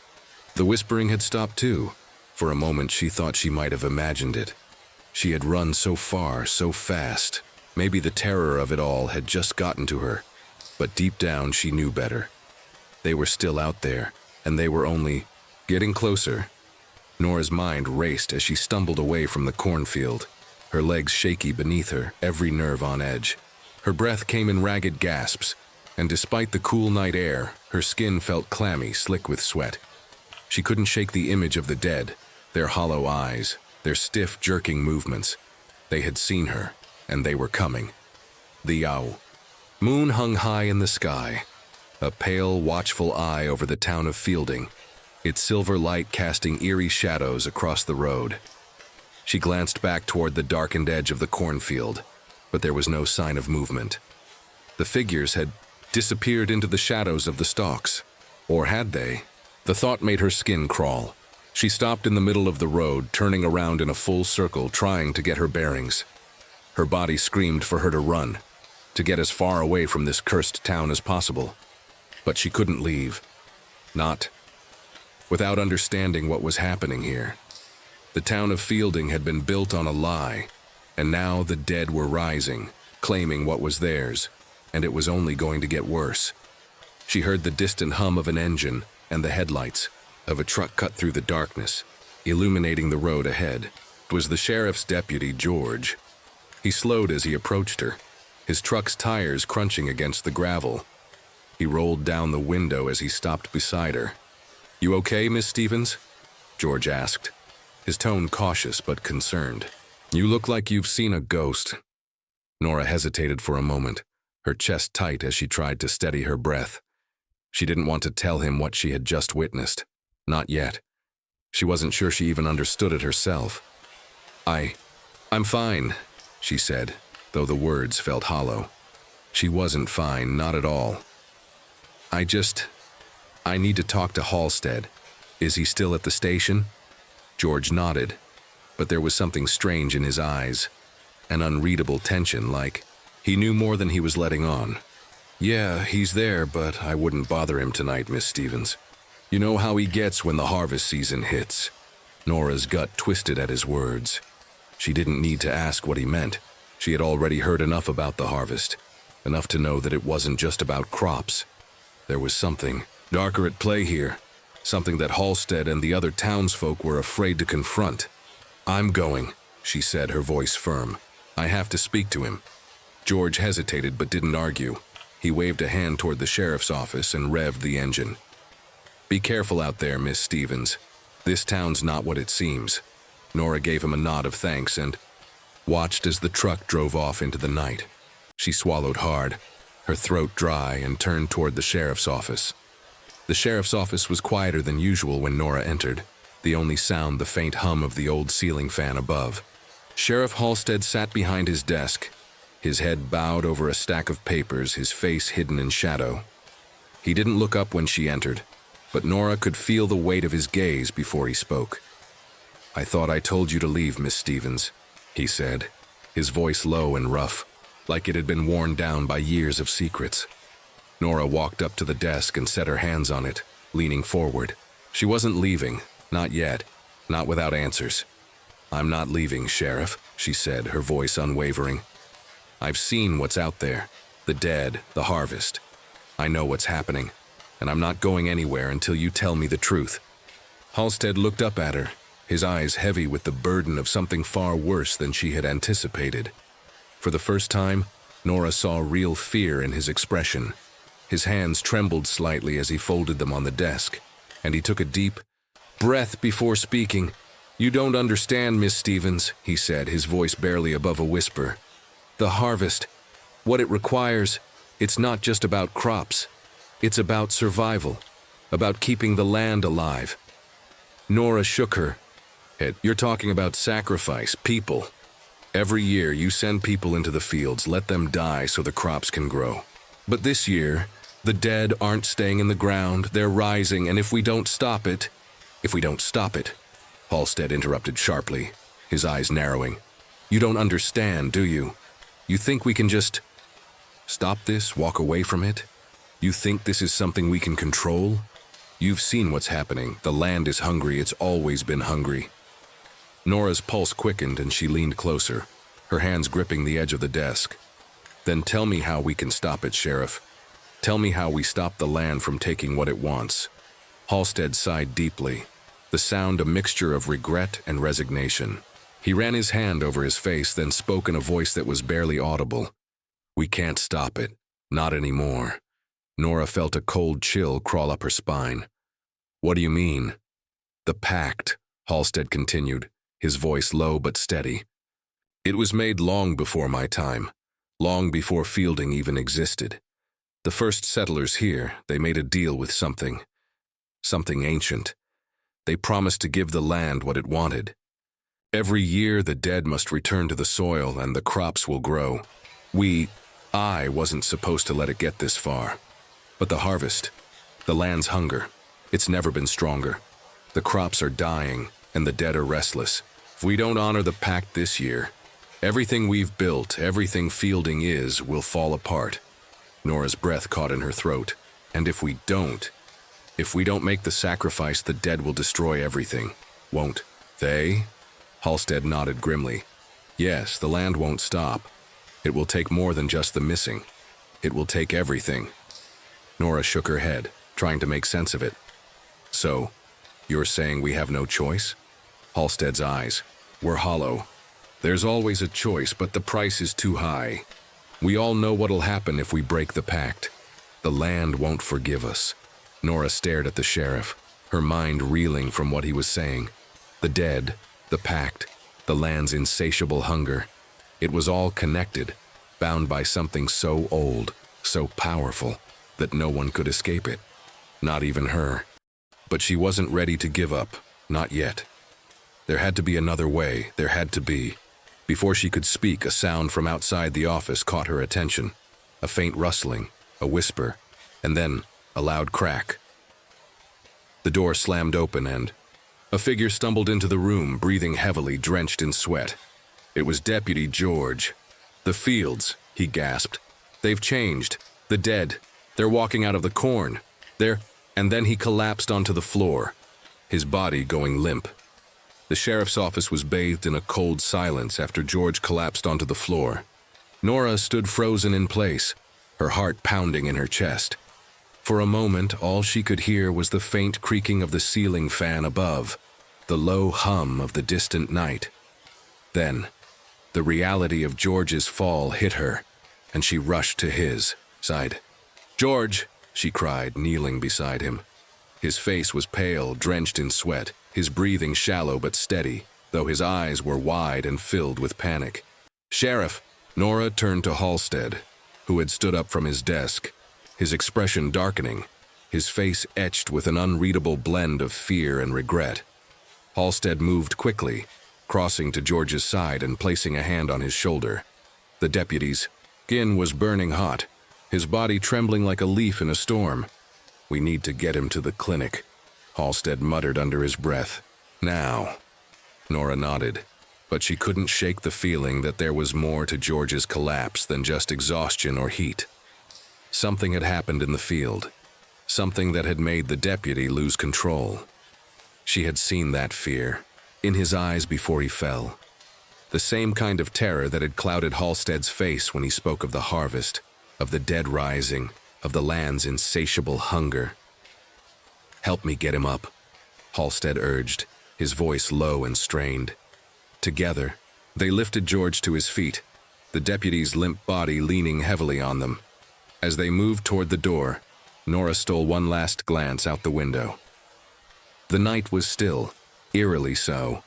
the whispering had stopped too. For a moment she thought she might have imagined it. She had run so far, so fast. Maybe the terror of it all had just gotten to her, but deep down she knew better. They were still out there, and they were only getting closer. Nora's mind raced as she stumbled away from the cornfield, her legs shaky beneath her, every nerve on edge. Her breath came in ragged gasps, and despite the cool night air, her skin felt clammy, slick with sweat. She couldn't shake the image of the dead, their hollow eyes, their stiff, jerking movements. They had seen her, and they were coming. The Yao. Moon hung high in the sky, a pale, watchful eye over the town of Fielding, its silver light casting eerie shadows across the road. She glanced back toward the darkened edge of the cornfield, but there was no sign of movement. The figures had disappeared into the shadows of the stalks. Or had they? The thought made her skin crawl. She stopped in the middle of the road, turning around in a full circle, trying to get her bearings. Her body screamed for her to run, to get as far away from this cursed town as possible. But she couldn't leave. Not without understanding what was happening here. The town of Fielding had been built on a lie, and now the dead were rising, claiming what was theirs, and it was only going to get worse. She heard the distant hum of an engine and the headlights of a truck cut through the darkness, illuminating the road ahead. It was the sheriff's deputy, George. He slowed as he approached her, his truck's tires crunching against the gravel. He rolled down the window as he stopped beside her. "You okay, Miss Stevens?" George asked, his tone cautious but concerned. "You look like you've seen a ghost." Nora hesitated for a moment, her chest tight as she tried to steady her breath. She didn't want to tell him what she had just witnessed. Not yet. She wasn't sure she even understood it herself. I'm fine, she said, though the words felt hollow. She wasn't fine, not at all. I need to talk to Halstead. Is he still at the station? George nodded, but there was something strange in his eyes, an unreadable tension, like he knew more than he was letting on. Yeah, he's there, but I wouldn't bother him tonight, Miss Stevens. You know how he gets when the harvest season hits. Nora's gut twisted at his words. She didn't need to ask what he meant. She had already heard enough about the harvest, enough to know that it wasn't just about crops. There was something darker at play here, something that Halstead and the other townsfolk were afraid to confront. I'm going, she said, her voice firm. I have to speak to him. George hesitated but didn't argue. He waved a hand toward the sheriff's office and revved the engine. Be careful out there, Miss Stevens. This town's not what it seems. Nora gave him a nod of thanks and watched as the truck drove off into the night. She swallowed hard, her throat dry, and turned toward the sheriff's office. The sheriff's office was quieter than usual when Nora entered, the only sound the faint hum of the old ceiling fan above. Sheriff Halstead sat behind his desk, his head bowed over a stack of papers, his face hidden in shadow. He didn't look up when she entered, but Nora could feel the weight of his gaze before he spoke. I thought I told you to leave, Miss Stevens, he said, his voice low and rough, like it had been worn down by years of secrets. Nora walked up to the desk and set her hands on it, leaning forward. She wasn't leaving, not yet, not without answers. I'm not leaving, Sheriff, she said, her voice unwavering. I've seen what's out there, the dead, the harvest. I know what's happening, and I'm not going anywhere until you tell me the truth. Halstead looked up at her, his eyes heavy with the burden of something far worse than she had anticipated. For the first time, Nora saw real fear in his expression. His hands trembled slightly as he folded them on the desk, and he took a deep breath before speaking. You don't understand, Miss Stevens, he said, his voice barely above a whisper. The harvest, what it requires, it's not just about crops. It's about survival, about keeping the land alive. Nora shook her head. You're talking about sacrifice, people. Every year you send people into the fields, let them die so the crops can grow. But this year, the dead aren't staying in the ground, they're rising, and if we don't stop it, Halstead interrupted sharply, his eyes narrowing. You don't understand, do you? You think we can just stop this, walk away from it? You think this is something we can control? You've seen what's happening. The land is hungry. It's always been hungry. Nora's pulse quickened and she leaned closer, her hands gripping the edge of the desk. Then tell me how we can stop it, Sheriff. Tell me how we stop the land from taking what it wants. Halstead sighed deeply, the sound a mixture of regret and resignation. He ran his hand over his face, then spoke in a voice that was barely audible. We can't stop it. Not anymore. Nora felt a cold chill crawl up her spine. What do you mean? The pact, Halstead continued, his voice low but steady. It was made long before my time, long before Fielding even existed. The first settlers here, they made a deal with something ancient. They promised to give the land what it wanted. Every year the dead must return to the soil and the crops will grow. I wasn't supposed to let it get this far. But the harvest, the land's hunger, it's never been stronger. The crops are dying and the dead are restless. If we don't honor the pact this year, everything we've built, everything Fielding is, will fall apart. Nora's breath caught in her throat. And if we don't make the sacrifice, the dead will destroy everything. Won't they? Halstead nodded grimly. Yes, the land won't stop. It will take more than just the missing. It will take everything. Nora shook her head, trying to make sense of it. So, you're saying we have no choice? Halstead's eyes were hollow. There's always a choice, but the price is too high. We all know what'll happen if we break the pact. The land won't forgive us. Nora stared at the sheriff, her mind reeling from what he was saying. The dead, the pact, the land's insatiable hunger. It was all connected, bound by something so old, so powerful, that no one could escape it. Not even her. But she wasn't ready to give up. Not yet. There had to be another way. There had to be. Before she could speak, a sound from outside the office caught her attention. A faint rustling, a whisper, and then a loud crack. The door slammed open and a figure stumbled into the room, breathing heavily, drenched in sweat. It was Deputy George. "The fields," he gasped. "They've changed. The dead. They're walking out of the corn. They're..." And then he collapsed onto the floor, his body going limp. The sheriff's office was bathed in a cold silence after George collapsed onto the floor. Nora stood frozen in place, her heart pounding in her chest. For a moment, all she could hear was the faint creaking of the ceiling fan above, the low hum of the distant night. Then, the reality of George's fall hit her, and she rushed to his side. "George!" she cried, kneeling beside him. His face was pale, drenched in sweat, his breathing shallow but steady, though his eyes were wide and filled with panic. "Sheriff!" Nora turned to Halstead, who had stood up from his desk, his expression darkening, his face etched with an unreadable blend of fear and regret. Halstead moved quickly, crossing to George's side and placing a hand on his shoulder. The deputy's skin was burning hot, his body trembling like a leaf in a storm. "We need to get him to the clinic," Halstead muttered under his breath. "Now." Nora nodded, but she couldn't shake the feeling that there was more to George's collapse than just exhaustion or heat. Something had happened in the field, something that had made the deputy lose control. She had seen that fear, in his eyes before he fell. The same kind of terror that had clouded Halstead's face when he spoke of the harvest, of the dead rising, of the land's insatiable hunger. "Help me get him up," Halstead urged, his voice low and strained. Together, they lifted George to his feet, the deputy's limp body leaning heavily on them. As they moved toward the door, Nora stole one last glance out the window. The night was still, eerily so,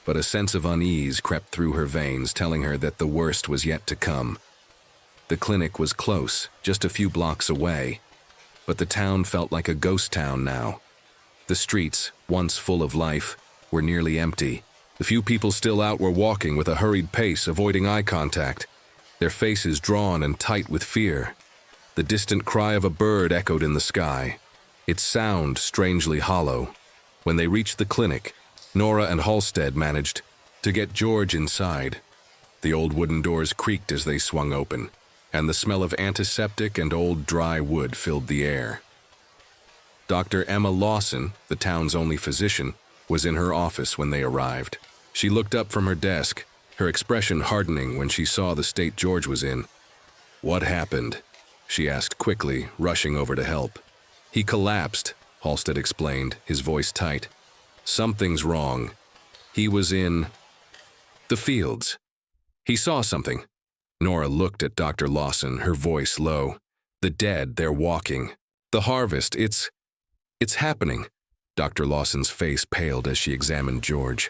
but a sense of unease crept through her veins, telling her that the worst was yet to come. The clinic was close, just a few blocks away, but the town felt like a ghost town now. The streets, once full of life, were nearly empty. The few people still out were walking with a hurried pace, avoiding eye contact, their faces drawn and tight with fear. The distant cry of a bird echoed in the sky, its sound strangely hollow. When they reached the clinic, Nora and Halstead managed to get George inside. The old wooden doors creaked as they swung open, and the smell of antiseptic and old dry wood filled the air. Dr. Emma Lawson, the town's only physician, was in her office when they arrived. She looked up from her desk, her expression hardening when she saw the state George was in. "What happened?" she asked quickly, rushing over to help. "He collapsed," Halstead explained, his voice tight. "Something's wrong. He was in the fields. He saw something." Nora looked at Dr. Lawson, her voice low. "The dead, they're walking. The harvest, it's happening." Dr. Lawson's face paled as she examined George.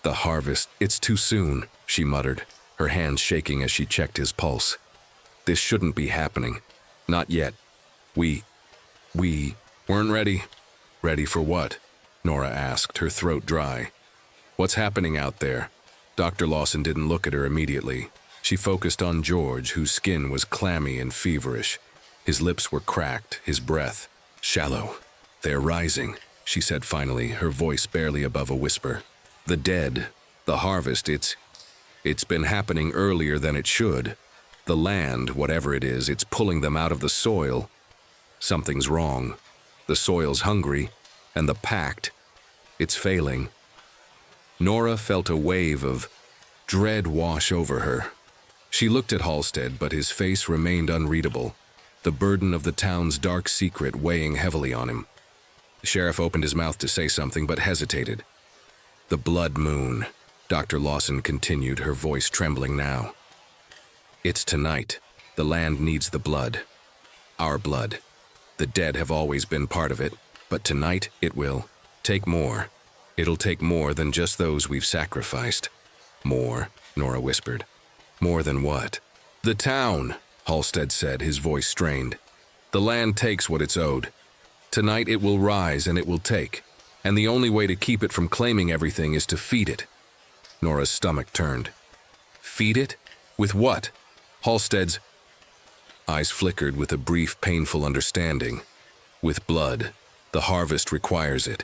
"The harvest, it's too soon," she muttered, her hands shaking as she checked his pulse. "This shouldn't be happening. Not yet. We weren't ready." "Ready for what?" Nora asked, her throat dry. "What's happening out there?" Dr. Lawson didn't look at her immediately. She focused on George, whose skin was clammy and feverish. His lips were cracked, his breath shallow. "They're rising," she said finally, her voice barely above a whisper. "The dead, the harvest, it's been happening earlier than it should. The land, whatever it is, it's pulling them out of the soil. Something's wrong. The soil's hungry, and the pact, it's failing." Nora felt a wave of dread wash over her. She looked at Halstead, but his face remained unreadable, the burden of the town's dark secret weighing heavily on him. The sheriff opened his mouth to say something, but hesitated. "The blood moon," Dr. Lawson continued, her voice trembling now. "It's tonight. The land needs the blood. Our blood. The dead have always been part of it, but tonight it will take more. It'll take more than just those we've sacrificed." "More," Nora whispered. "More than what?" "The town," Halstead said, his voice strained. "The land takes what it's owed. Tonight it will rise and it will take, and the only way to keep it from claiming everything is to feed it. Nora's stomach turned. Feed it? With what? Halstead's eyes flickered with a brief, painful understanding. With blood. The harvest requires it.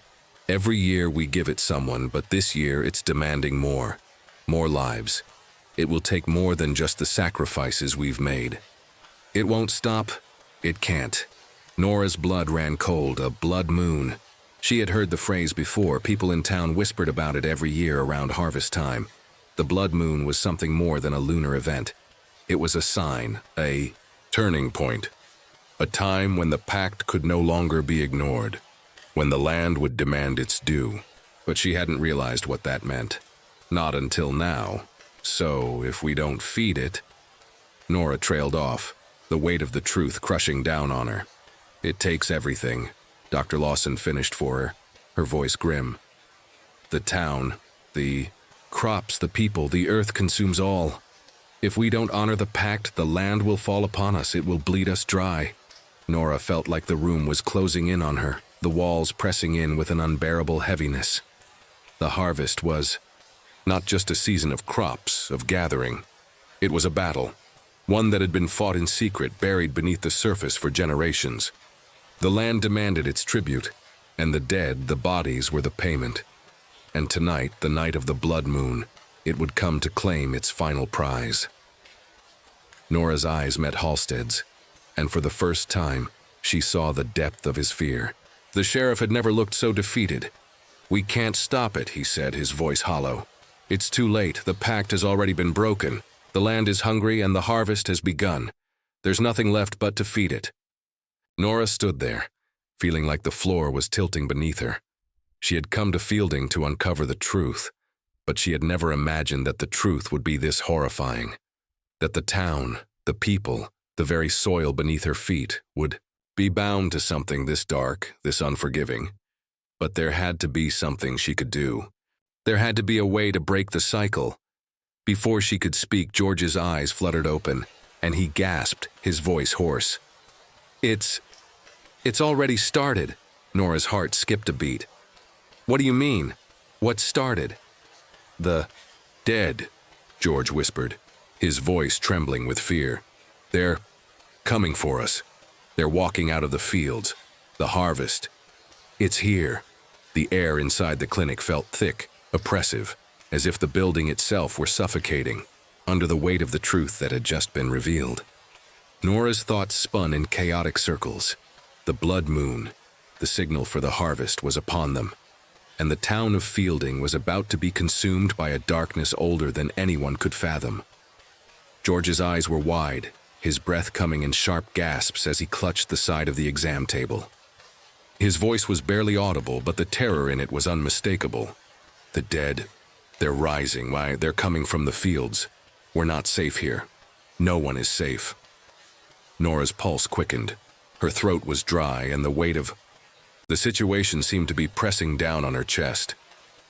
Every year we give it someone, but this year it's demanding more. More lives. It will take more than just the sacrifices we've made. It won't stop. It can't. Nora's blood ran cold, a blood moon. She had heard the phrase before. People in town whispered about it every year around harvest time. The blood moon was something more than a lunar event. It was a sign, a turning point. A time when the pact could no longer be ignored. When the land would demand its due. But she hadn't realized what that meant. Not until now. So, if we don't feed it... Nora trailed off, the weight of the truth crushing down on her. It takes everything, Dr. Lawson finished for her, her voice grim. The town, the crops, the people, the earth consumes all. If we don't honor the pact, the land will fall upon us, it will bleed us dry. Nora felt like the room was closing in on her, the walls pressing in with an unbearable heaviness. The harvest was not just a season of crops, of gathering. It was a battle, one that had been fought in secret, buried beneath the surface for generations. The land demanded its tribute, and the dead, the bodies, were the payment. And tonight, the night of the blood moon, it would come to claim its final prize. Nora's eyes met Halstead's, and for the first time, she saw the depth of his fear. The sheriff had never looked so defeated. "We can't stop it," he said, his voice hollow. "It's too late. The pact has already been broken. The land is hungry and the harvest has begun. There's nothing left but to feed it." Nora stood there, feeling like the floor was tilting beneath her. She had come to Fielding to uncover the truth, but she had never imagined that the truth would be this horrifying. That the town, the people, the very soil beneath her feet would be bound to something this dark, this unforgiving. But there had to be something she could do. There had to be a way to break the cycle. Before she could speak, George's eyes fluttered open, and he gasped, his voice hoarse. It's already started." Nora's heart skipped a beat. "What do you mean? What started?" "The dead," George whispered, his voice trembling with fear. "They're coming for us. They're walking out of the fields. The harvest. It's here." The air inside the clinic felt thick, oppressive, as if the building itself were suffocating, under the weight of the truth that had just been revealed. Nora's thoughts spun in chaotic circles. The blood moon, the signal for the harvest, was upon them, and the town of Fielding was about to be consumed by a darkness older than anyone could fathom. George's eyes were wide, his breath coming in sharp gasps as he clutched the side of the exam table. His voice was barely audible, but the terror in it was unmistakable. "The dead, they're rising. Why, they're coming from the fields. We're not safe here. No one is safe." Nora's pulse quickened. Her throat was dry, and the weight of the situation seemed to be pressing down on her chest.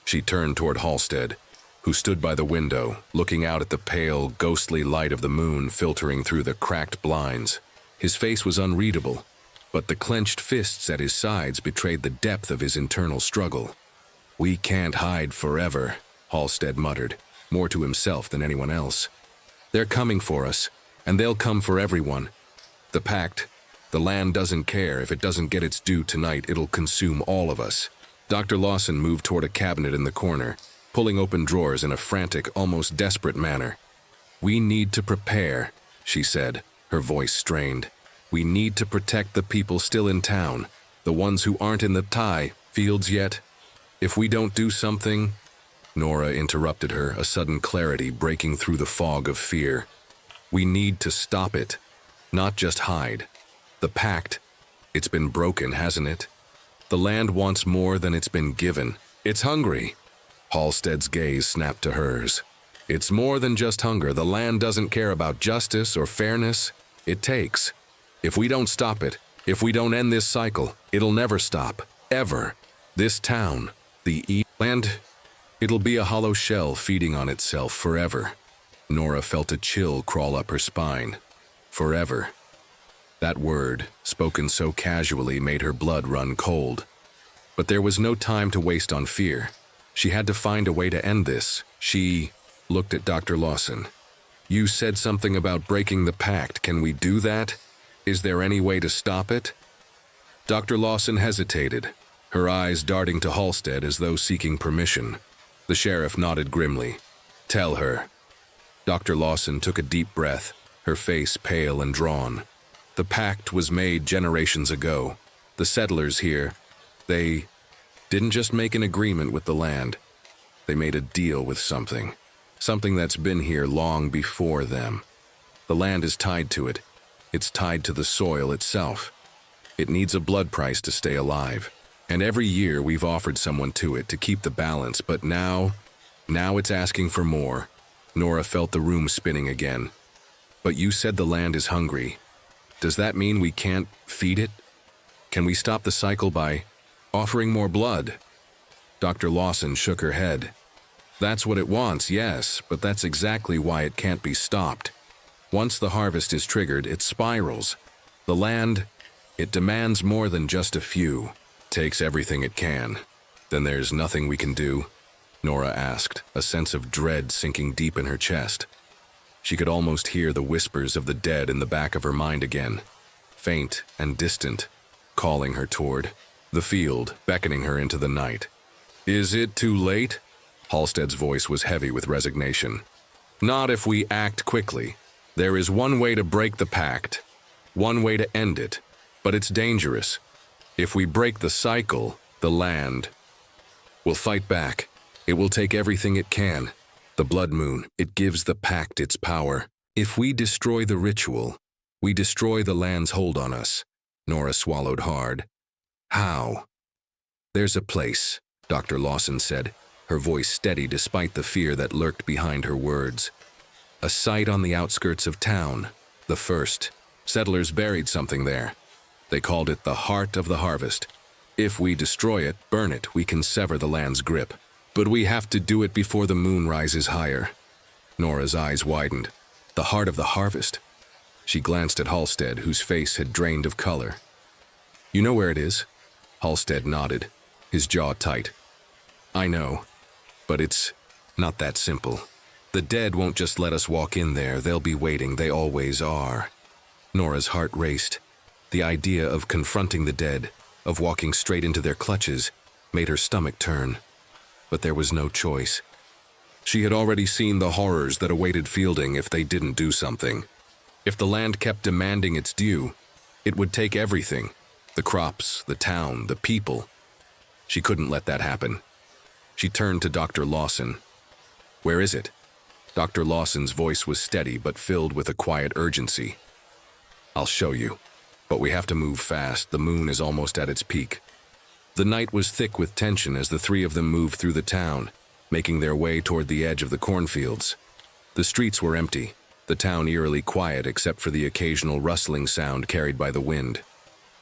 She turned toward Halstead, who stood by the window, looking out at the pale, ghostly light of the moon filtering through the cracked blinds. His face was unreadable, but the clenched fists at his sides betrayed the depth of his internal struggle. "We can't hide forever," Halstead muttered, more to himself than anyone else. "They're coming for us, and they'll come for everyone. The pact, the land doesn't care. If it doesn't get its due tonight, it'll consume all of us." Dr. Lawson moved toward a cabinet in the corner, pulling open drawers in a frantic, almost desperate manner. "We need to prepare," she said, her voice strained. "We need to protect the people still in town, the ones who aren't in the fields yet. If we don't do something..." Nora interrupted her, a sudden clarity breaking through the fog of fear. "We need to stop it. Not just hide. The pact, it's been broken, hasn't it? The land wants more than it's been given. It's hungry." Halstead's gaze snapped to hers. "It's more than just hunger. The land doesn't care about justice or fairness. It takes. If we don't stop it, if we don't end this cycle, it'll never stop. Ever. This town, the land, it'll be a hollow shell feeding on itself forever." Nora felt a chill crawl up her spine. Forever. That word, spoken so casually, made her blood run cold. But there was no time to waste on fear. She had to find a way to end this. She looked at Dr. Lawson. "You said something about breaking the pact. Can we do that? Is there any way to stop it?" Dr. Lawson hesitated, her eyes darting to Halstead as though seeking permission. The sheriff nodded grimly. "Tell her." Dr. Lawson took a deep breath, her face pale and drawn. The pact was made generations ago. The settlers here, they didn't just make an agreement with the land. They made a deal with something that's been here long before them. The land is tied to it. It's tied to the soil itself. It needs a blood price to stay alive. And every year we've offered someone to it to keep the balance, but now it's asking for more. Nora felt the room spinning again. "But you said the land is hungry. Does that mean we can't feed it? Can we stop the cycle by offering more blood?" Dr. Lawson shook her head. "That's what it wants, yes, but that's exactly why it can't be stopped. Once the harvest is triggered, it spirals. The land, it demands more than just a few. Takes everything it can." "Then there's nothing we can do?" Nora asked, a sense of dread sinking deep in her chest. She could almost hear the whispers of the dead in the back of her mind again, faint and distant, calling her toward the field, beckoning her into the night. "Is it too late?" Halstead's voice was heavy with resignation. "Not if we act quickly. There is one way to break the pact, one way to end it, but it's dangerous. If we break the cycle, the land will fight back. It will take everything it can. The blood moon, it gives the pact its power. If we destroy the ritual, we destroy the land's hold on us." Nora swallowed hard. "How?" "There's a place," Dr. Lawson said, her voice steady despite the fear that lurked behind her words. "A site on the outskirts of town. The first. Settlers buried something there. They called it the heart of the harvest. If we destroy it, burn it, we can sever the land's grip. But we have to do it before the moon rises higher." Nora's eyes widened. "The heart of the harvest?" She glanced at Halstead, whose face had drained of color. "You know where it is?" Halstead nodded, his jaw tight. "I know, but it's not that simple. The dead won't just let us walk in there. They'll be waiting. They always are." Nora's heart raced. The idea of confronting the dead, of walking straight into their clutches, made her stomach turn. But there was no choice. She had already seen the horrors that awaited Fielding if they didn't do something. If the land kept demanding its due, it would take everything. The crops, the town, the people. She couldn't let that happen. She turned to Dr. Lawson. "Where is it?" Dr. Lawson's voice was steady but filled with a quiet urgency. "I'll show you. But we have to move fast. The moon is almost at its peak." The night was thick with tension as the three of them moved through the town, making their way toward the edge of the cornfields. The streets were empty, the town eerily quiet except for the occasional rustling sound carried by the wind.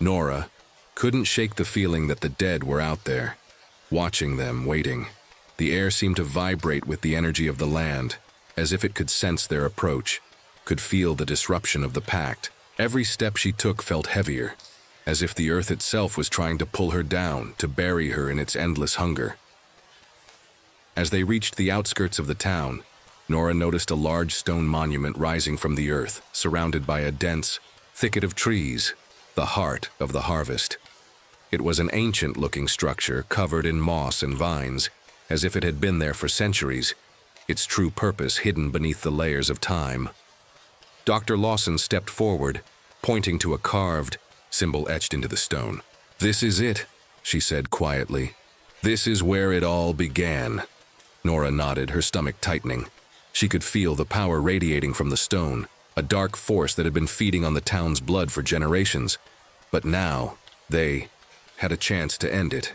Nora couldn't shake the feeling that the dead were out there, watching them, waiting. The air seemed to vibrate with the energy of the land, as if it could sense their approach, could feel the disruption of the pact. Every step she took felt heavier, as if the earth itself was trying to pull her down, to bury her in its endless hunger. As they reached the outskirts of the town, Nora noticed a large stone monument rising from the earth, surrounded by a dense thicket of trees, the heart of the harvest. It was an ancient-looking structure covered in moss and vines, as if it had been there for centuries, its true purpose hidden beneath the layers of time. Dr. Lawson stepped forward, pointing to a carved symbol etched into the stone. "This is it," she said quietly. "This is where it all began." Nora nodded, her stomach tightening. She could feel the power radiating from the stone, a dark force that had been feeding on the town's blood for generations. But now, they had a chance to end it.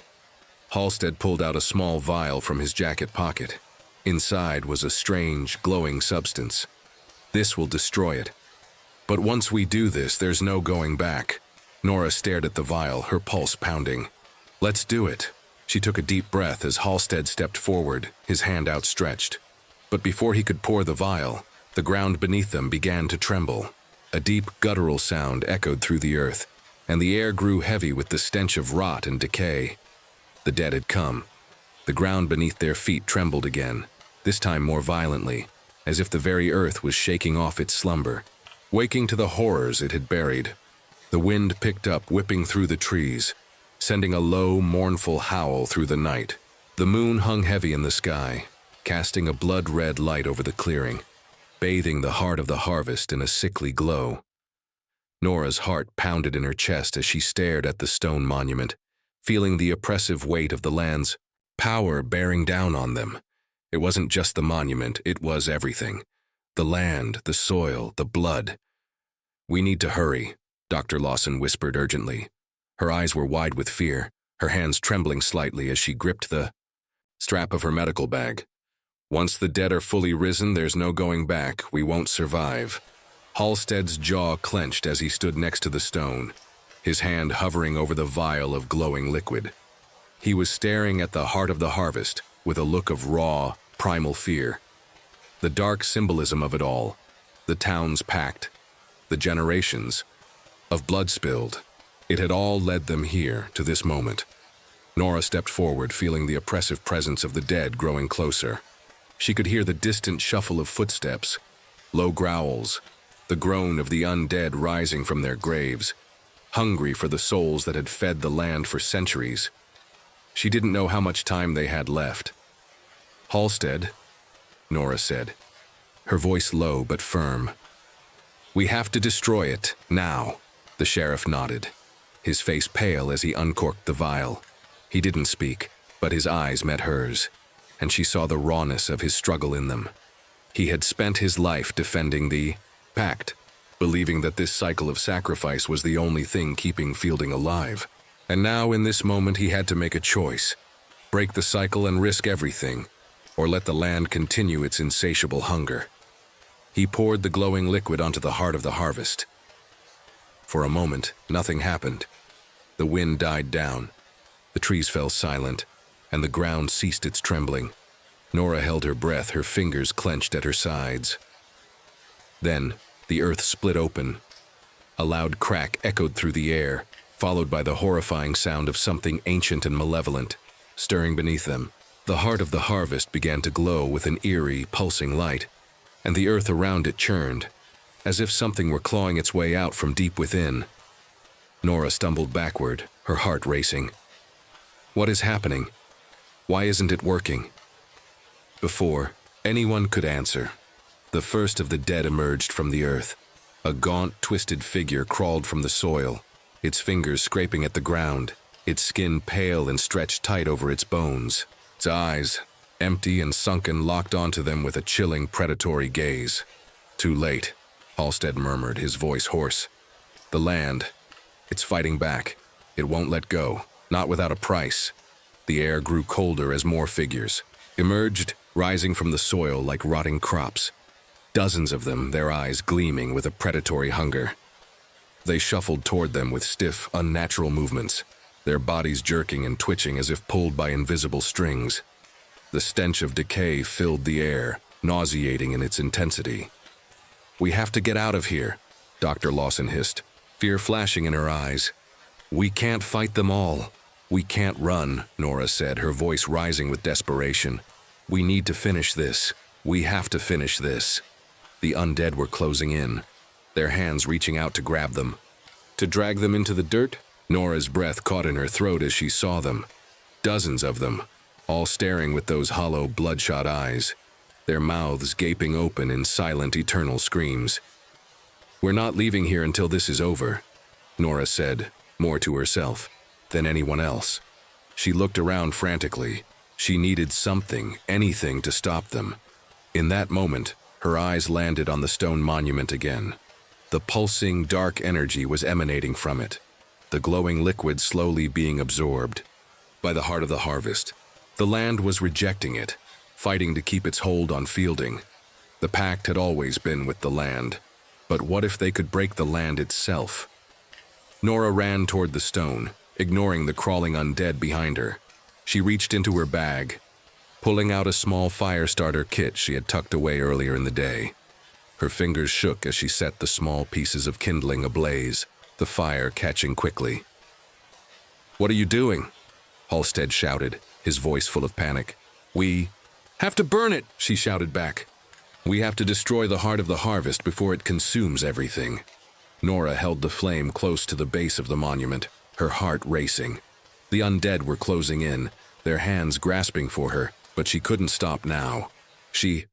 Halstead pulled out a small vial from his jacket pocket. Inside was a strange, glowing substance. "This will destroy it. But once we do this, there's no going back." Nora stared at the vial, her pulse pounding. "Let's do it." She took a deep breath as Halstead stepped forward, his hand outstretched. But before he could pour the vial, the ground beneath them began to tremble. A deep, guttural sound echoed through the earth, and the air grew heavy with the stench of rot and decay. The dead had come. The ground beneath their feet trembled again, this time more violently, as if the very earth was shaking off its slumber, waking to the horrors it had buried. The wind picked up, whipping through the trees, sending a low, mournful howl through the night. The moon hung heavy in the sky, casting a blood-red light over the clearing, bathing the heart of the harvest in a sickly glow. Nora's heart pounded in her chest as she stared at the stone monument, feeling the oppressive weight of the land's power bearing down on them. It wasn't just the monument, it was everything. The land, the soil, the blood. "We need to hurry," Dr. Lawson whispered urgently. Her eyes were wide with fear, her hands trembling slightly as she gripped the strap of her medical bag. "Once the dead are fully risen, there's no going back. We won't survive." Halstead's jaw clenched as he stood next to the stone, his hand hovering over the vial of glowing liquid. He was staring at the heart of the harvest with a look of raw, primal fear. The dark symbolism of it all, the town's pact, the generations of blood spilled, it had all led them here to this moment. Nora stepped forward, feeling the oppressive presence of the dead growing closer. She could hear the distant shuffle of footsteps, low growls, the groan of the undead rising from their graves, hungry for the souls that had fed the land for centuries. She didn't know how much time they had left. "Halstead," Nora said, her voice low but firm. "We have to destroy it, now." The sheriff nodded, his face pale as he uncorked the vial. He didn't speak, but his eyes met hers, and she saw the rawness of his struggle in them. He had spent his life defending the pact, believing that this cycle of sacrifice was the only thing keeping Fielding alive. And now, in this moment, he had to make a choice: break the cycle and risk everything, or let the land continue its insatiable hunger. He poured the glowing liquid onto the heart of the harvest. For a moment, nothing happened. The wind died down, the trees fell silent, and the ground ceased its trembling. Nora held her breath, her fingers clenched at her sides. Then, the earth split open. A loud crack echoed through the air, followed by the horrifying sound of something ancient and malevolent stirring beneath them. The heart of the harvest began to glow with an eerie, pulsing light, and the earth around it churned, as if something were clawing its way out from deep within. Nora stumbled backward, her heart racing. What is happening? Why isn't it working? Before anyone could answer, the first of the dead emerged from the earth. A gaunt, twisted figure crawled from the soil, its fingers scraping at the ground, its skin pale and stretched tight over its bones. Its eyes, empty and sunken, locked onto them with a chilling, predatory gaze. "Too late," Halstead murmured, his voice hoarse. "The land, it's fighting back. It won't let go, not without a price." The air grew colder as more figures emerged, rising from the soil like rotting crops. Dozens of them, their eyes gleaming with a predatory hunger. They shuffled toward them with stiff, unnatural movements, their bodies jerking and twitching as if pulled by invisible strings. The stench of decay filled the air, nauseating in its intensity. "We have to get out of here," Dr. Lawson hissed, fear flashing in her eyes. "We can't fight them all." "We can't run," Nora said, her voice rising with desperation. "We need to finish this. We have to finish this." The undead were closing in, their hands reaching out to grab them. To drag them into the dirt? Nora's breath caught in her throat as she saw them. Dozens of them, all staring with those hollow, bloodshot eyes, their mouths gaping open in silent, eternal screams. "We're not leaving here until this is over," Nora said, more to herself than anyone else. She looked around frantically. She needed something, anything to stop them. In that moment, her eyes landed on the stone monument again. The pulsing, dark energy was emanating from it, the glowing liquid slowly being absorbed by the heart of the harvest. The land was rejecting it, fighting to keep its hold on Fielding. The pact had always been with the land, but what if they could break the land itself? Nora ran toward the stone, ignoring the crawling undead behind her. She reached into her bag, pulling out a small fire starter kit she had tucked away earlier in the day. Her fingers shook as she set the small pieces of kindling ablaze, the fire catching quickly. "What are you doing?" Halstead shouted, his voice full of panic. "We have to burn it," she shouted back. "We have to destroy the heart of the harvest before it consumes everything." Nora held the flame close to the base of the monument, her heart racing. The undead were closing in, their hands grasping for her, but she couldn't stop now. She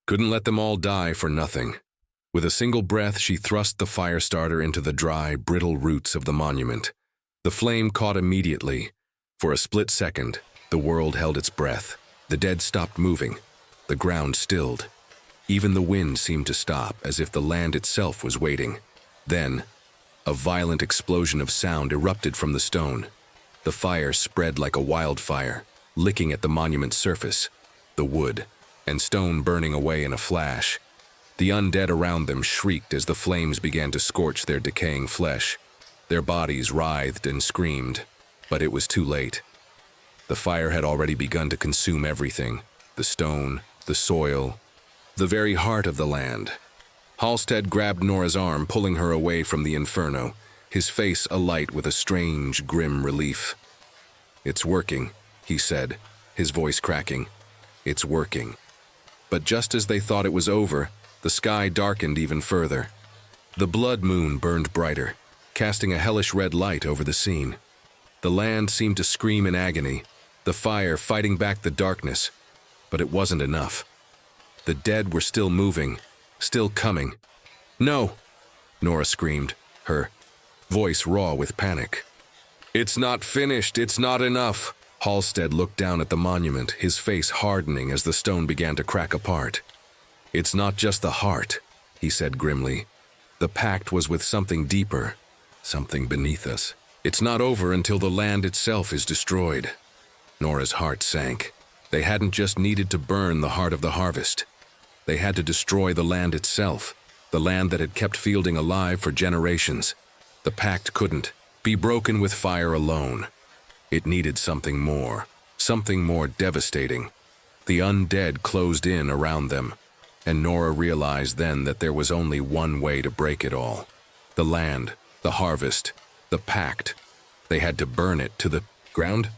couldn't let them all die for nothing. With a single breath, she thrust the fire starter into the dry, brittle roots of the monument. The flame caught immediately. For a split second, the world held its breath. The dead stopped moving. The ground stilled. Even the wind seemed to stop, as if the land itself was waiting. Then, a violent explosion of sound erupted from the stone. The fire spread like a wildfire, licking at the monument's surface, the wood and stone burning away in a flash. The undead around them shrieked as the flames began to scorch their decaying flesh. Their bodies writhed and screamed, but it was too late. The fire had already begun to consume everything, the stone, the soil, the very heart of the land. Halstead grabbed Nora's arm, pulling her away from the inferno, his face alight with a strange, grim relief. "It's working," he said, his voice cracking. "It's working." But just as they thought it was over, the sky darkened even further. The blood moon burned brighter, casting a hellish red light over the scene. The land seemed to scream in agony, the fire fighting back the darkness, but it wasn't enough. The dead were still moving, still coming. "No!" Nora screamed, her voice raw with panic. "It's not finished, it's not enough." Halstead looked down at the monument, his face hardening as the stone began to crack apart. "It's not just the heart," he said grimly. "The pact was with something deeper, something beneath us. It's not over until the land itself is destroyed." Nora's heart sank. They hadn't just needed to burn the heart of the harvest. They had to destroy the land itself, the land that had kept Fielding alive for generations. The pact couldn't be broken with fire alone. It needed something more devastating. The undead closed in around them, and Nora realized then that there was only one way to break it all. The land, the harvest, the pact. They had to burn it to the ground.